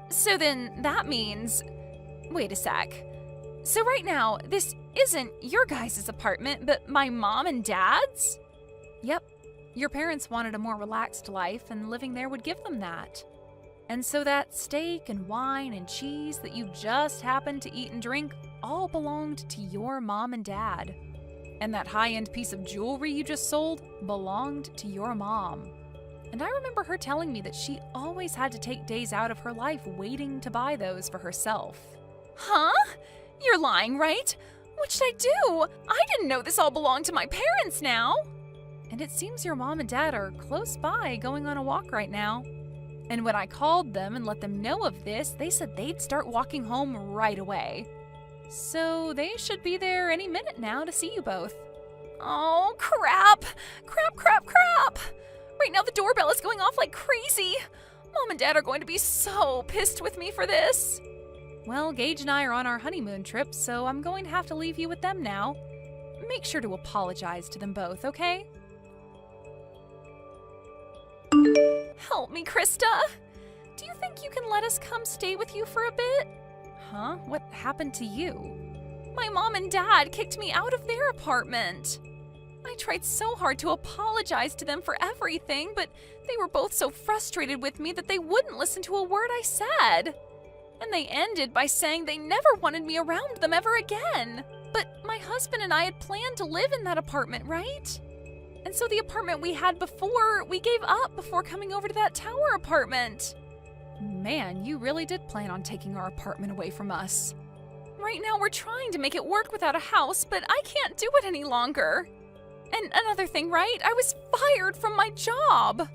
So then that means... Wait a sec. So right now, this isn't your guys' apartment, but my mom and dad's? Yep. Your parents wanted a more relaxed life, and living there would give them that. And so that steak and wine and cheese that you just happened to eat and drink all belonged to your mom and dad. And that high-end piece of jewelry you just sold belonged to your mom. And I remember her telling me that she always had to take days out of her life waiting to buy those for herself. Huh? You're lying, right? What should I do? I didn't know this all belonged to my parents now. and it seems your mom and dad are close by going on a walk right now. And when I called them and let them know of this, they said they'd start walking home right away. So they should be there any minute now to see you both. Oh, crap! Crap, crap, crap! Right now the doorbell is going off like crazy. Mom and Dad are going to be so pissed with me for this. Well, Gage and I are on our honeymoon trip, so I'm going to have to leave you with them now. Make sure to apologize to them both, okay? Help me, Krista! Do you think you can let us come stay with you for a bit? Huh? What happened to you? My mom and dad kicked me out of their apartment. I tried so hard to apologize to them for everything, but they were both so frustrated with me that they wouldn't listen to a word I said. And they ended by saying they never wanted me around them ever again. But my husband and I had planned to live in that apartment, right? And so the apartment we had before, we gave up before coming over to that tower apartment. Man, you really did plan on taking our apartment away from us. Right now we're trying to make it work without a house, but I can't do it any longer. And another thing, right? I was fired from my job.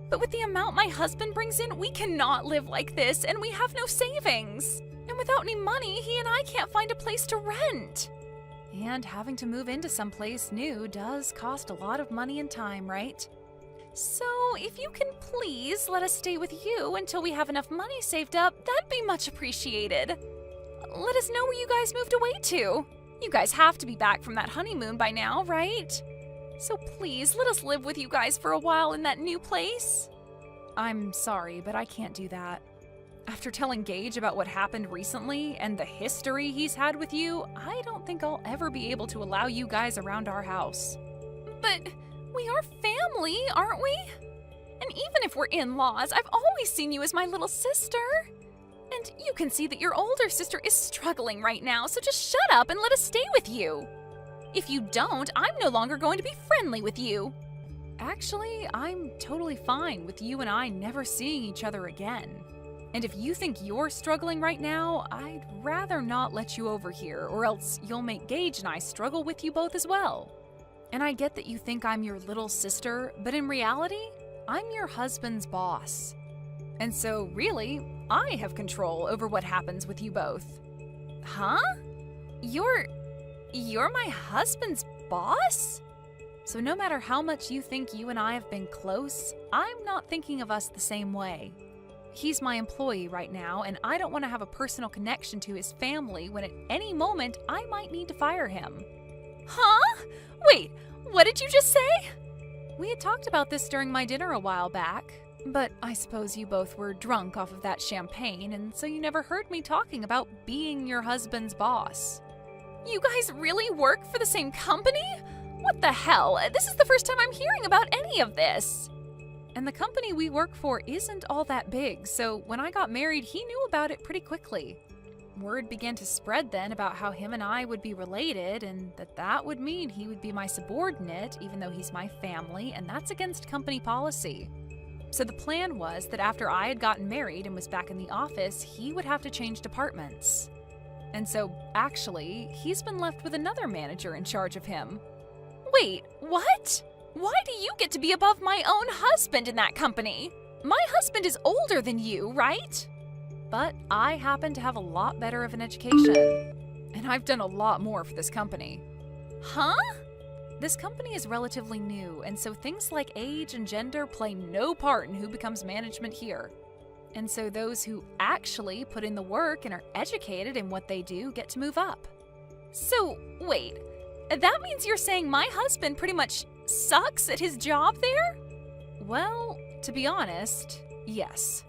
But with the amount my husband brings in, we cannot live like this, and we have no savings. And without any money, he and I can't find a place to rent. And having to move into someplace new does cost a lot of money and time, right? So if you can please let us stay with you until we have enough money saved up, that'd be much appreciated. Let us know where you guys moved away to. You guys have to be back from that honeymoon by now, right? So please, let us live with you guys for a while in that new place. I'm sorry, but I can't do that. After telling Gage about what happened recently and the history he's had with you, I don't think I'll ever be able to allow you guys around our house. But we are family, aren't we? And even if we're in-laws, I've always seen you as my little sister. And you can see that your older sister is struggling right now, so just shut up and let us stay with you. If you don't, I'm no longer going to be friendly with you. Actually, I'm totally fine with you and I never seeing each other again. And if you think you're struggling right now, I'd rather not let you over here, or else you'll make Gage and I struggle with you both as well. And I get that you think I'm your little sister, but in reality, I'm your husband's boss. And so, really, I have control over what happens with you both. Huh? You're my husband's boss? So no matter how much you think you and I have been close, I'm not thinking of us the same way. He's my employee right now, and I don't want to have a personal connection to his family when at any moment I might need to fire him. Huh? Wait, what did you just say? We had talked about this during my dinner a while back, but I suppose you both were drunk off of that champagne, and so you never heard me talking about being your husband's boss. You guys really work for the same company? What the hell? This is the first time I'm hearing about any of this. And the company we work for isn't all that big, so when I got married, he knew about it pretty quickly. Word began to spread then about how him and I would be related, and that would mean he would be my subordinate, even though he's my family, and that's against company policy. So the plan was that after I had gotten married and was back in the office, he would have to change departments. And so, actually, he's been left with another manager in charge of him. Wait, what? Why do you get to be above my own husband in that company? My husband is older than you, right? But I happen to have a lot better of an education. And I've done a lot more for this company. Huh? This company is relatively new, and so things like age and gender play no part in who becomes management here. And so those who actually put in the work and are educated in what they do get to move up. So, wait, that means you're saying my husband pretty much sucks at his job there? Well, to be honest, yes.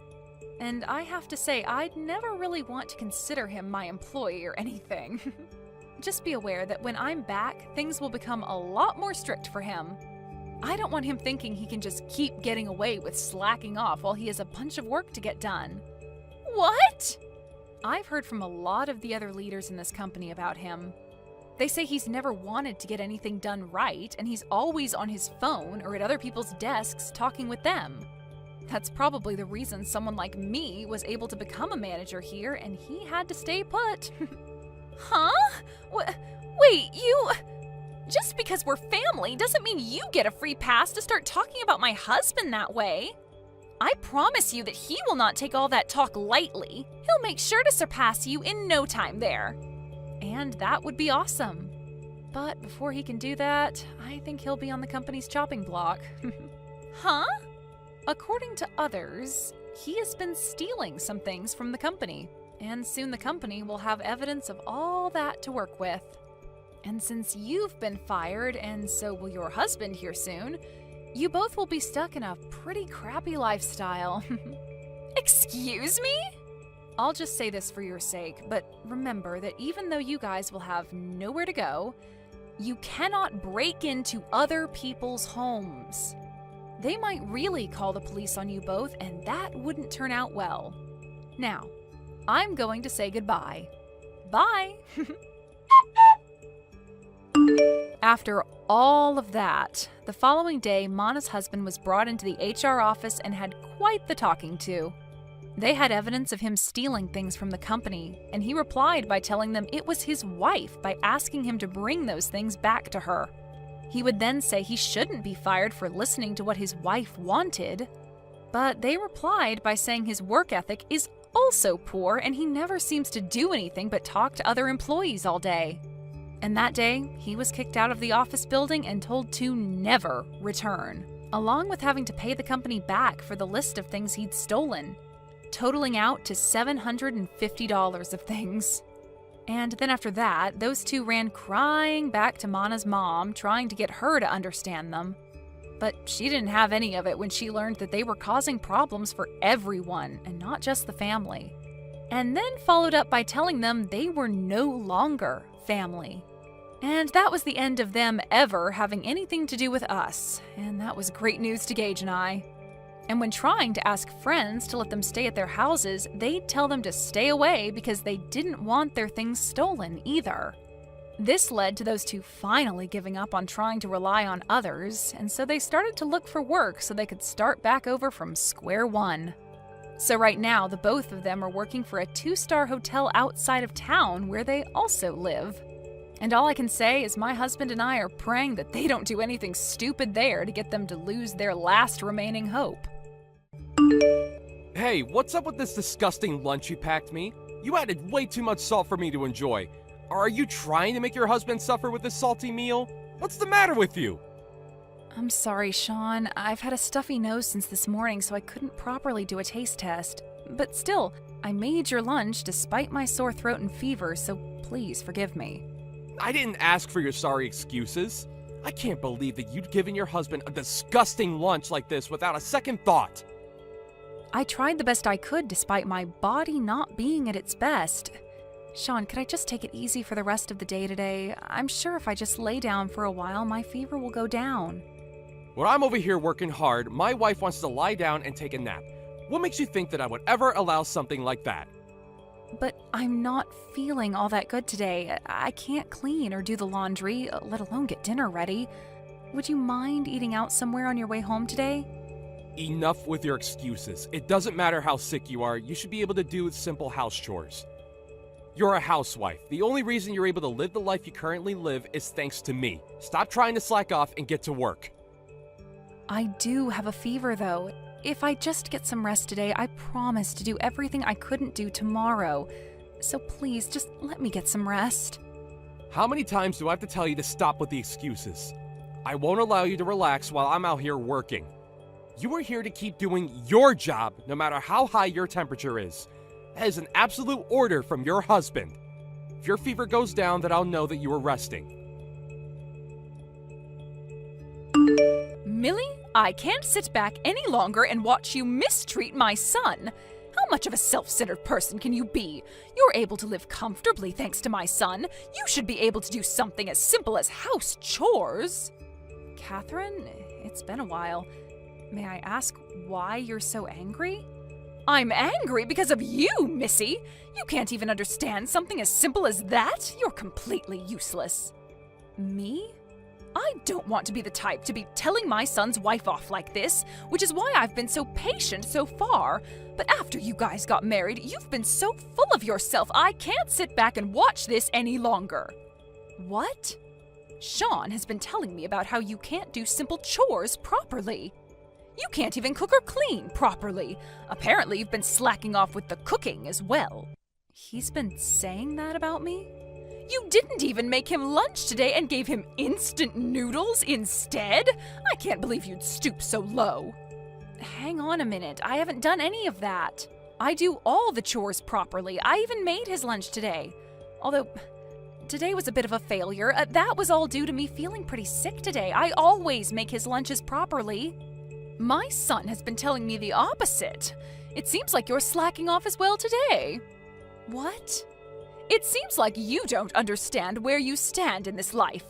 And I have to say, I'd never really want to consider him my employee or anything. Just be aware that when I'm back, things will become a lot more strict for him. I don't want him thinking he can just keep getting away with slacking off while he has a bunch of work to get done. What? I've heard from a lot of the other leaders in this company about him. They say he's never wanted to get anything done right, and he's always on his phone or at other people's desks talking with them. That's probably the reason someone like me was able to become a manager here, and he had to stay put. Huh? Wait, Just because we're family doesn't mean you get a free pass to start talking about my husband that way. I promise you that he will not take all that talk lightly. He'll make sure to surpass you in no time there. And that would be awesome. But before he can do that, I think he'll be on the company's chopping block. Huh? According to others, he has been stealing some things from the company, and soon the company will have evidence of all that to work with. And since you've been fired, and so will your husband here soon, you both will be stuck in a pretty crappy lifestyle. Excuse me? I'll just say this for your sake, but remember that even though you guys will have nowhere to go, you cannot break into other people's homes. They might really call the police on you both, and that wouldn't turn out well. Now, I'm going to say goodbye. Bye! After all of that, the following day, Mana's husband was brought into the HR office and had quite the talking to. They had evidence of him stealing things from the company, and he replied by telling them it was his wife by asking him to bring those things back to her. He would then say he shouldn't be fired for listening to what his wife wanted, but they replied by saying his work ethic is also poor and he never seems to do anything but talk to other employees all day. And that day, he was kicked out of the office building and told to never return, along with having to pay the company back for the list of things he'd stolen, totaling out to $750 of things. And then after that, those two ran crying back to Mana's mom, trying to get her to understand them. But she didn't have any of it when she learned that they were causing problems for everyone and not just the family. And then followed up by telling them they were no longer family. And that was the end of them ever having anything to do with us, and that was great news to Gage and I. And when trying to ask friends to let them stay at their houses, they'd tell them to stay away because they didn't want their things stolen either. This led to those two finally giving up on trying to rely on others, and so they started to look for work so they could start back over from square one. So right now, the both of them are working for a 2-star hotel outside of town where they also live. And all I can say is my husband and I are praying that they don't do anything stupid there to get them to lose their last remaining hope. Hey, what's up with this disgusting lunch you packed me? You added way too much salt for me to enjoy. Are you trying to make your husband suffer with this salty meal? What's the matter with you? I'm sorry, Sean. I've had a stuffy nose since this morning, so I couldn't properly do a taste test. But still, I made your lunch despite my sore throat and fever, so please forgive me. I didn't ask for your sorry excuses. I can't believe that you'd given your husband a disgusting lunch like this without a second thought. I tried the best I could despite my body not being at its best. Sean, could I just take it easy for the rest of the day today? I'm sure if I just lay down for a while, my fever will go down. When I'm over here working hard, my wife wants to lie down and take a nap. What makes you think that I would ever allow something like that? But I'm not feeling all that good today. I can't clean or do the laundry, let alone get dinner ready. Would you mind eating out somewhere on your way home today? Enough with your excuses. It doesn't matter how sick you are, you should be able to do simple house chores. You're a housewife. The only reason you're able to live the life you currently live is thanks to me. Stop trying to slack off and get to work. I do have a fever, though. If I just get some rest today, I promise to do everything I couldn't do tomorrow. So please, just let me get some rest. How many times do I have to tell you to stop with the excuses? I won't allow you to relax while I'm out here working. You are here to keep doing your job, no matter how high your temperature is. That is an absolute order from your husband. If your fever goes down, then I'll know that you are resting. Millie, I can't sit back any longer and watch you mistreat my son. How much of a self-centered person can you be? You're able to live comfortably thanks to my son. You should be able to do something as simple as house chores. Catherine, it's been a while. May I ask why you're so angry? I'm angry because of you, Missy. You can't even understand something as simple as that. You're completely useless. Me? I don't want to be the type to be telling my son's wife off like this, which is why I've been so patient so far. But after you guys got married, you've been so full of yourself, I can't sit back and watch this any longer. What? Sean has been telling me about how you can't do simple chores properly. You can't even cook or clean properly. Apparently, you've been slacking off with the cooking as well. He's been saying that about me? You didn't even make him lunch today and gave him instant noodles instead? I can't believe you'd stoop so low. Hang on a minute, I haven't done any of that. I do all the chores properly. I even made his lunch today. Although, today was a bit of a failure. That was all due to me feeling pretty sick today. I always make his lunches properly. My son has been telling me the opposite. It seems like you're slacking off as well today. What? It seems like you don't understand where you stand in this life.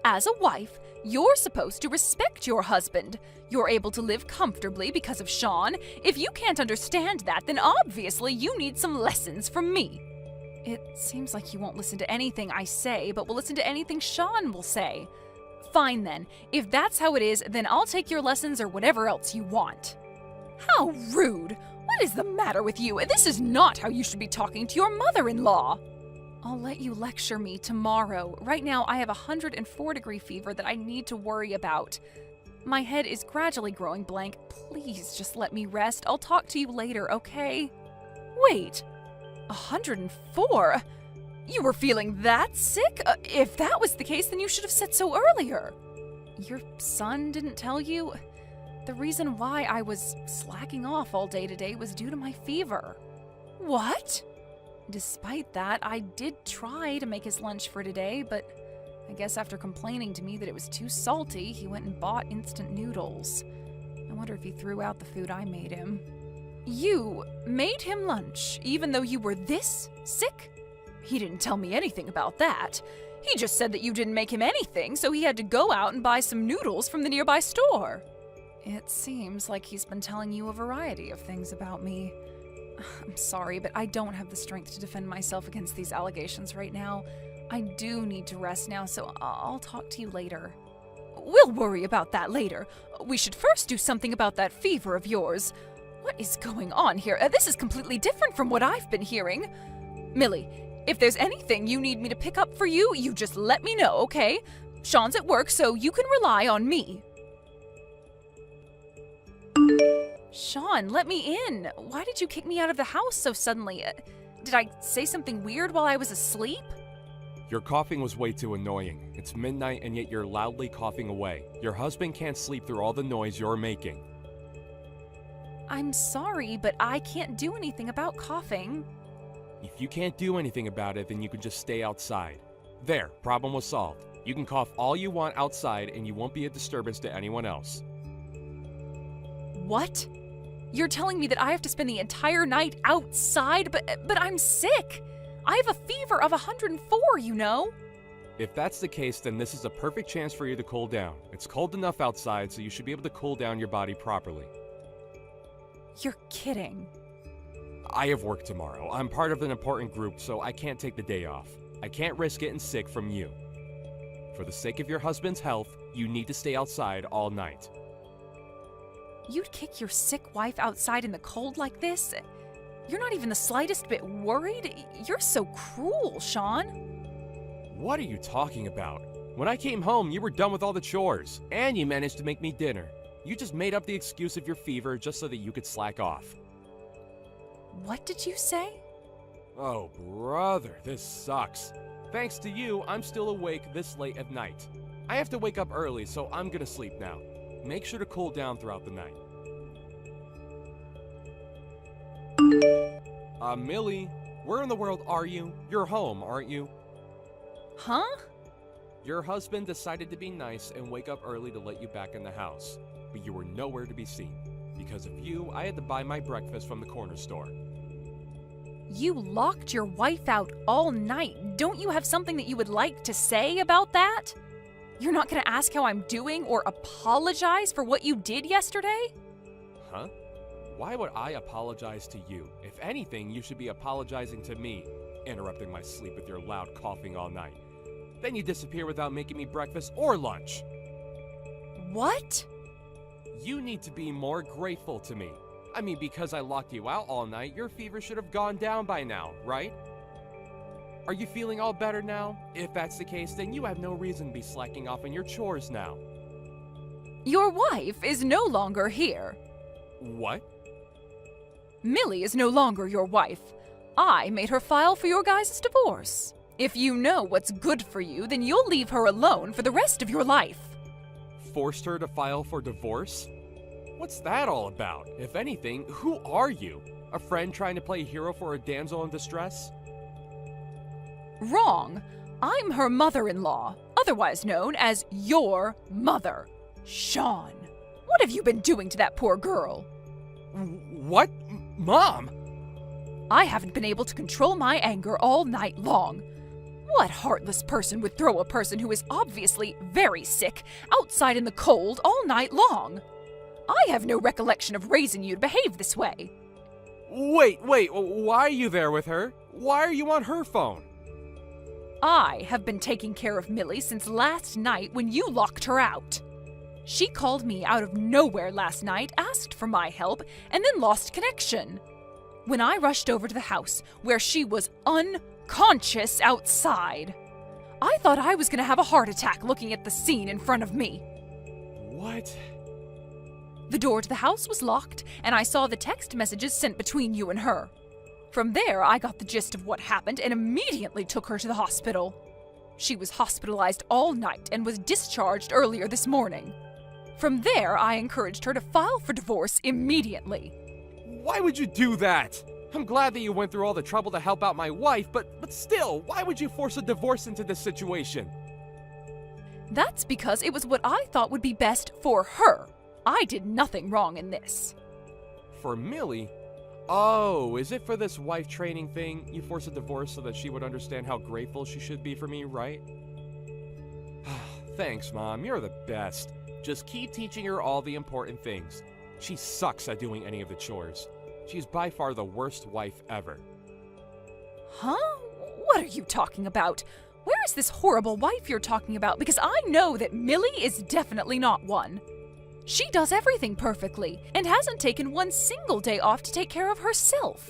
As a wife, you're supposed to respect your husband. You're able to live comfortably because of Sean. If you can't understand that, then obviously you need some lessons from me. It seems like you won't listen to anything I say, but will listen to anything Sean will say. Fine then. If that's how it is, then I'll take your lessons or whatever else you want. How rude! What is the matter with you? This is not how you should be talking to your mother-in-law. I'll let you lecture me tomorrow. Right now, I have a 104-degree fever that I need to worry about. My head is gradually growing blank. Please just let me rest. I'll talk to you later, okay? Wait, 104? You were feeling that sick? If that was the case, then you should have said so earlier. Your son didn't tell you? The reason why I was slacking off all day today was due to my fever. What? Despite that, I did try to make his lunch for today, but I guess after complaining to me that it was too salty, he went and bought instant noodles. I wonder if he threw out the food I made him. You made him lunch, even though you were this sick? He didn't tell me anything about that. He just said that you didn't make him anything, so he had to go out and buy some noodles from the nearby store. It seems like he's been telling you a variety of things about me. I'm sorry, but I don't have the strength to defend myself against these allegations right now. I do need to rest now, so I'll talk to you later. We'll worry about that later. We should first do something about that fever of yours. What is going on here? This is completely different from what I've been hearing. Millie, if there's anything you need me to pick up for you, you just let me know, okay? Sean's at work, so you can rely on me. Sean, let me in. Why did you kick me out of the house so suddenly? Did I say something weird while I was asleep? Your coughing was way too annoying. It's midnight and yet you're loudly coughing away. Your husband can't sleep through all the noise you're making. I'm sorry, but I can't do anything about coughing. If you can't do anything about it, then you can just stay outside. There, problem was solved. You can cough all you want outside and you won't be a disturbance to anyone else. What? You're telling me that I have to spend the entire night outside, but I'm sick. I have a fever of 104, you know. If that's the case, then this is a perfect chance for you to cool down. It's cold enough outside, so you should be able to cool down your body properly. You're kidding. I have work tomorrow. I'm part of an important group, so I can't take the day off. I can't risk getting sick from you. For the sake of your husband's health, you need to stay outside all night. You'd kick your sick wife outside in the cold like this? You're not even the slightest bit worried? You're so cruel, Sean. What are you talking about? When I came home, you were done with all the chores, and you managed to make me dinner. You just made up the excuse of your fever just so that you could slack off. What did you say? Oh, brother, this sucks. Thanks to you, I'm still awake this late at night. I have to wake up early, so I'm gonna sleep now. Make sure to cool down throughout the night. Millie, where in the world are you? You're home, aren't you? Huh? Your husband decided to be nice and wake up early to let you back in the house, but you were nowhere to be seen. Because of you, I had to buy my breakfast from the corner store. You locked your wife out all night. Don't you have something that you would like to say about that? You're not gonna ask how I'm doing or apologize for what you did yesterday? Huh? Why would I apologize to you? If anything, you should be apologizing to me, interrupting my sleep with your loud coughing all night. Then you disappear without making me breakfast or lunch. What? You need to be more grateful to me. I mean, because I locked you out all night, your fever should have gone down by now, right? Are you feeling all better now? If that's the case, then you have no reason to be slacking off on your chores now. Your wife is no longer here. What? Millie is no longer your wife. I made her file for your guys' divorce. If you know what's good for you, then you'll leave her alone for the rest of your life. Forced her to file for divorce? What's that all about? If anything, who are you? A friend trying to play hero for a damsel in distress? Wrong. I'm her mother-in-law, otherwise known as your mother, Sean. What have you been doing to that poor girl? What? Mom? I haven't been able to control my anger all night long. What heartless person would throw a person who is obviously very sick outside in the cold all night long? I have no recollection of raising you to behave this way. Wait, why are you there with her? Why are you on her phone? I have been taking care of Millie since last night when you locked her out. She called me out of nowhere last night, asked for my help, and then lost connection. When I rushed over to the house, where she was unconscious outside, I thought I was going to have a heart attack looking at the scene in front of me. What? The door to the house was locked, and I saw the text messages sent between you and her. From there, I got the gist of what happened and immediately took her to the hospital. She was hospitalized all night and was discharged earlier this morning. From there, I encouraged her to file for divorce immediately. Why would you do that? I'm glad that you went through all the trouble to help out my wife, but still, why would you force a divorce into this situation? That's because it was what I thought would be best for her. I did nothing wrong in this. For Millie? Oh, is it for this wife training thing? You forced a divorce so that she would understand how grateful she should be for me, right? Thanks, Mom. You're the best. Just keep teaching her all the important things. She sucks at doing any of the chores. She's by far the worst wife ever. Huh? What are you talking about? Where is this horrible wife you're talking about? Because I know that Millie is definitely not one. She does everything perfectly and hasn't taken one single day off to take care of herself.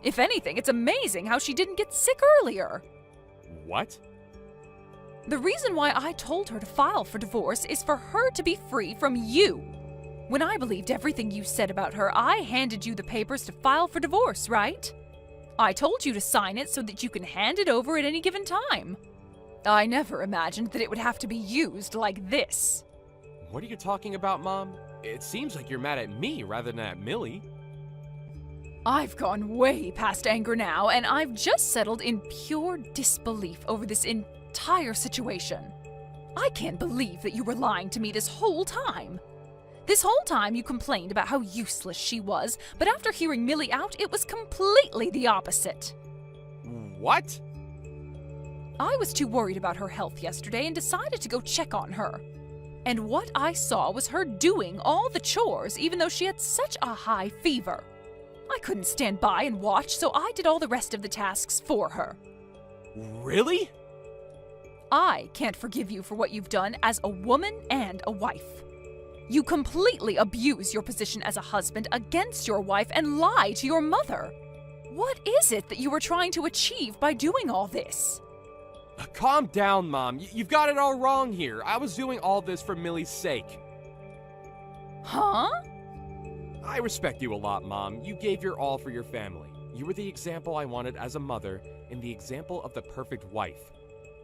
If anything, it's amazing how she didn't get sick earlier. What? The reason why I told her to file for divorce is for her to be free from you. When I believed everything you said about her, I handed you the papers to file for divorce, right? I told you to sign it so that you can hand it over at any given time. I never imagined that it would have to be used like this. What are you talking about, Mom? It seems like you're mad at me rather than at Millie. I've gone way past anger now, and I've just settled in pure disbelief over this entire situation. I can't believe that you were lying to me this whole time. This whole time you complained about how useless she was, but after hearing Millie out, it was completely the opposite. What? I was too worried about her health yesterday and decided to go check on her. And what I saw was her doing all the chores even though she had such a high fever. I couldn't stand by and watch, so I did all the rest of the tasks for her. Really? I can't forgive you for what you've done as a woman and a wife. You completely abuse your position as a husband against your wife and lie to your mother. What is it that you were trying to achieve by doing all this? Calm down, Mom. You've got it all wrong here. I was doing all this for Millie's sake. Huh? I respect you a lot, Mom. You gave your all for your family. You were the example I wanted as a mother and the example of the perfect wife.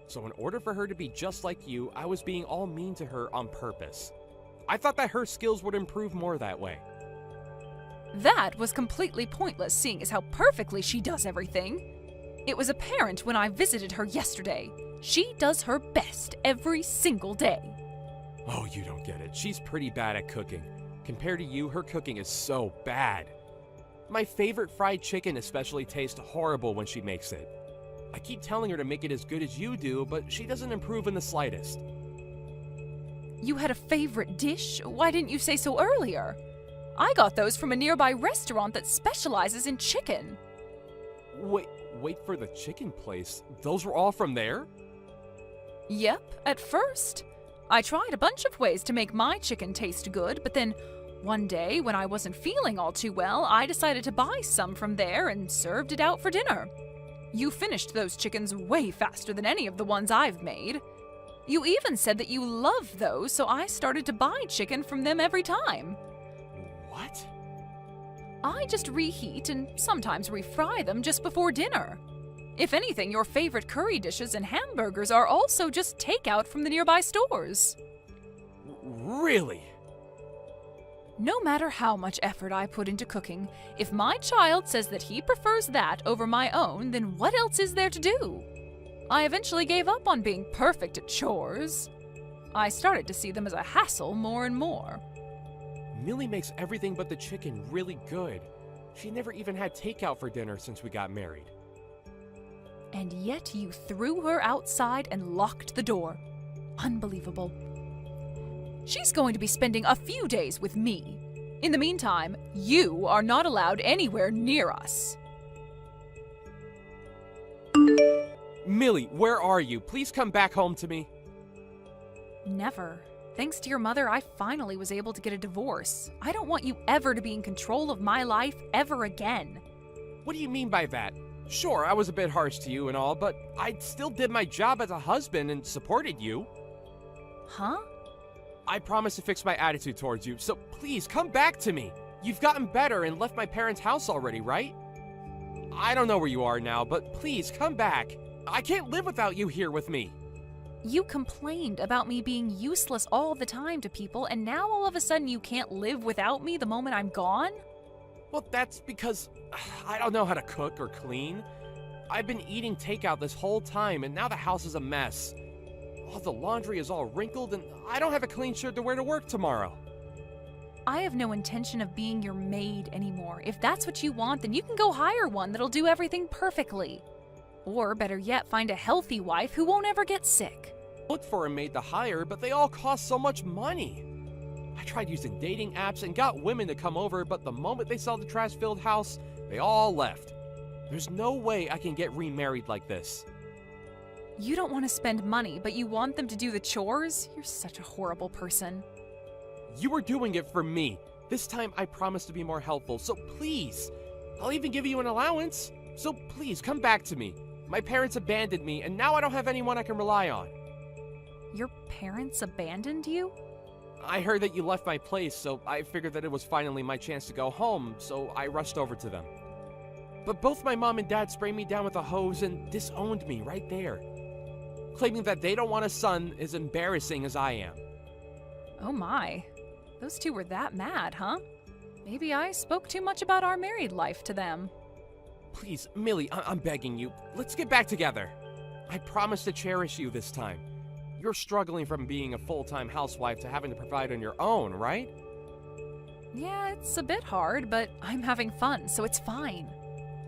So in order for her to be just like you, I was being all mean to her on purpose. I thought that her skills would improve more that way. That was completely pointless, seeing as how perfectly she does everything. It was apparent when I visited her yesterday. She does her best every single day. Oh, you don't get it. She's pretty bad at cooking. Compared to you, her cooking is so bad. My favorite fried chicken especially tastes horrible when she makes it. I keep telling her to make it as good as you do, but she doesn't improve in the slightest. You had a favorite dish? Why didn't you say so earlier? I got those from a nearby restaurant that specializes in chicken. Wait for the chicken place. Those were all from there? Yep, at first. I tried a bunch of ways to make my chicken taste good, but then one day when I wasn't feeling all too well, I decided to buy some from there and served it out for dinner. You finished those chickens way faster than any of the ones I've made. You even said that you love those, so I started to buy chicken from them every time. What? I just reheat and sometimes refry them just before dinner. If anything, your favorite curry dishes and hamburgers are also just takeout from the nearby stores. Really? No matter how much effort I put into cooking, if my child says that he prefers that over my own, then what else is there to do? I eventually gave up on being perfect at chores. I started to see them as a hassle more and more. Millie makes everything but the chicken really good. She never even had takeout for dinner since we got married. And yet you threw her outside and locked the door. Unbelievable. She's going to be spending a few days with me. In the meantime, you are not allowed anywhere near us. Millie, where are you? Please come back home to me. Never. Thanks to your mother, I finally was able to get a divorce. I don't want you ever to be in control of my life ever again. What do you mean by that? Sure, I was a bit harsh to you and all, but I still did my job as a husband and supported you. Huh? I promised to fix my attitude towards you, so please come back to me. You've gotten better and left my parents' house already, right? I don't know where you are now, but please come back. I can't live without you here with me. You complained about me being useless all the time to people, and now all of a sudden you can't live without me the moment I'm gone? Well, that's because I don't know how to cook or clean. I've been eating takeout this whole time, and now the house is a mess. Oh, the laundry is all wrinkled, and I don't have a clean shirt to wear to work tomorrow. I have no intention of being your maid anymore. If that's what you want, then you can go hire one that'll do everything perfectly. Or, better yet, find a healthy wife who won't ever get sick. Looked for a maid to hire, but they all cost so much money. I tried using dating apps and got women to come over, but the moment they saw the trash-filled house, they all left. There's no way I can get remarried like this. You don't want to spend money, but you want them to do the chores? You're such a horrible person. You were doing it for me. This time I promise to be more helpful, so please. I'll even give you an allowance. So please, come back to me. My parents abandoned me, and now I don't have anyone I can rely on. Your parents abandoned you? I heard that you left my place, so I figured that it was finally my chance to go home, so I rushed over to them. But both my mom and dad sprayed me down with a hose and disowned me right there, claiming that they don't want a son as embarrassing as I am. Oh my. Those two were that mad, huh? Maybe I spoke too much about our married life to them. Please, Millie, I'm begging you. Let's get back together. I promise to cherish you this time. You're struggling from being a full-time housewife to having to provide on your own, right? Yeah, it's a bit hard, but I'm having fun, so it's fine.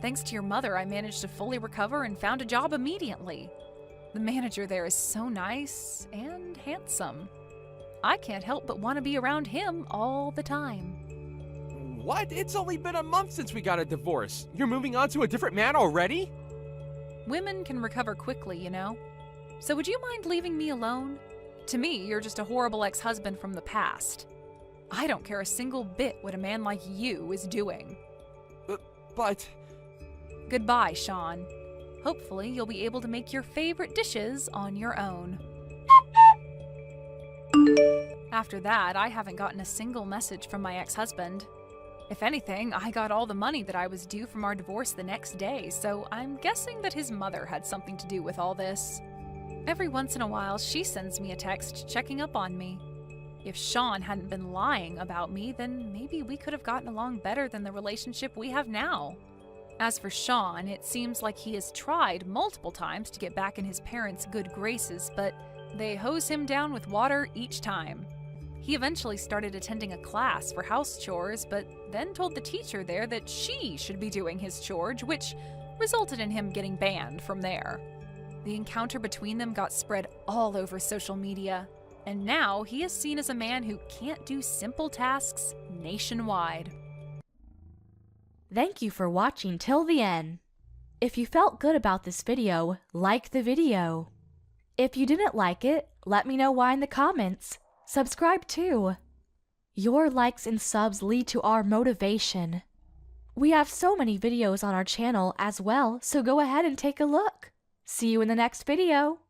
Thanks to your mother, I managed to fully recover and found a job immediately. The manager there is so nice and handsome. I can't help but want to be around him all the time. What? It's only been a month since we got a divorce. You're moving on to a different man already? Women can recover quickly, you know. So would you mind leaving me alone? To me, you're just a horrible ex-husband from the past. I don't care a single bit what a man like you is doing. But... Goodbye, Sean. Hopefully, you'll be able to make your favorite dishes on your own. After that, I haven't gotten a single message from my ex-husband. If anything, I got all the money that I was due from our divorce the next day, so I'm guessing that his mother had something to do with all this. Every once in a while, she sends me a text checking up on me. If Sean hadn't been lying about me, then maybe we could have gotten along better than the relationship we have now. As for Sean, it seems like he has tried multiple times to get back in his parents' good graces, but they hose him down with water each time. He eventually started attending a class for house chores, but then told the teacher there that she should be doing his chores, which resulted in him getting banned from there. The encounter between them got spread all over social media, and now he is seen as a man who can't do simple tasks nationwide. Thank you for watching till the end. If you felt good about this video, like the video. If you didn't like it, let me know why in the comments. Subscribe too. Your likes and subs lead to our motivation. We have so many videos on our channel as well, so go ahead and take a look. See you in the next video.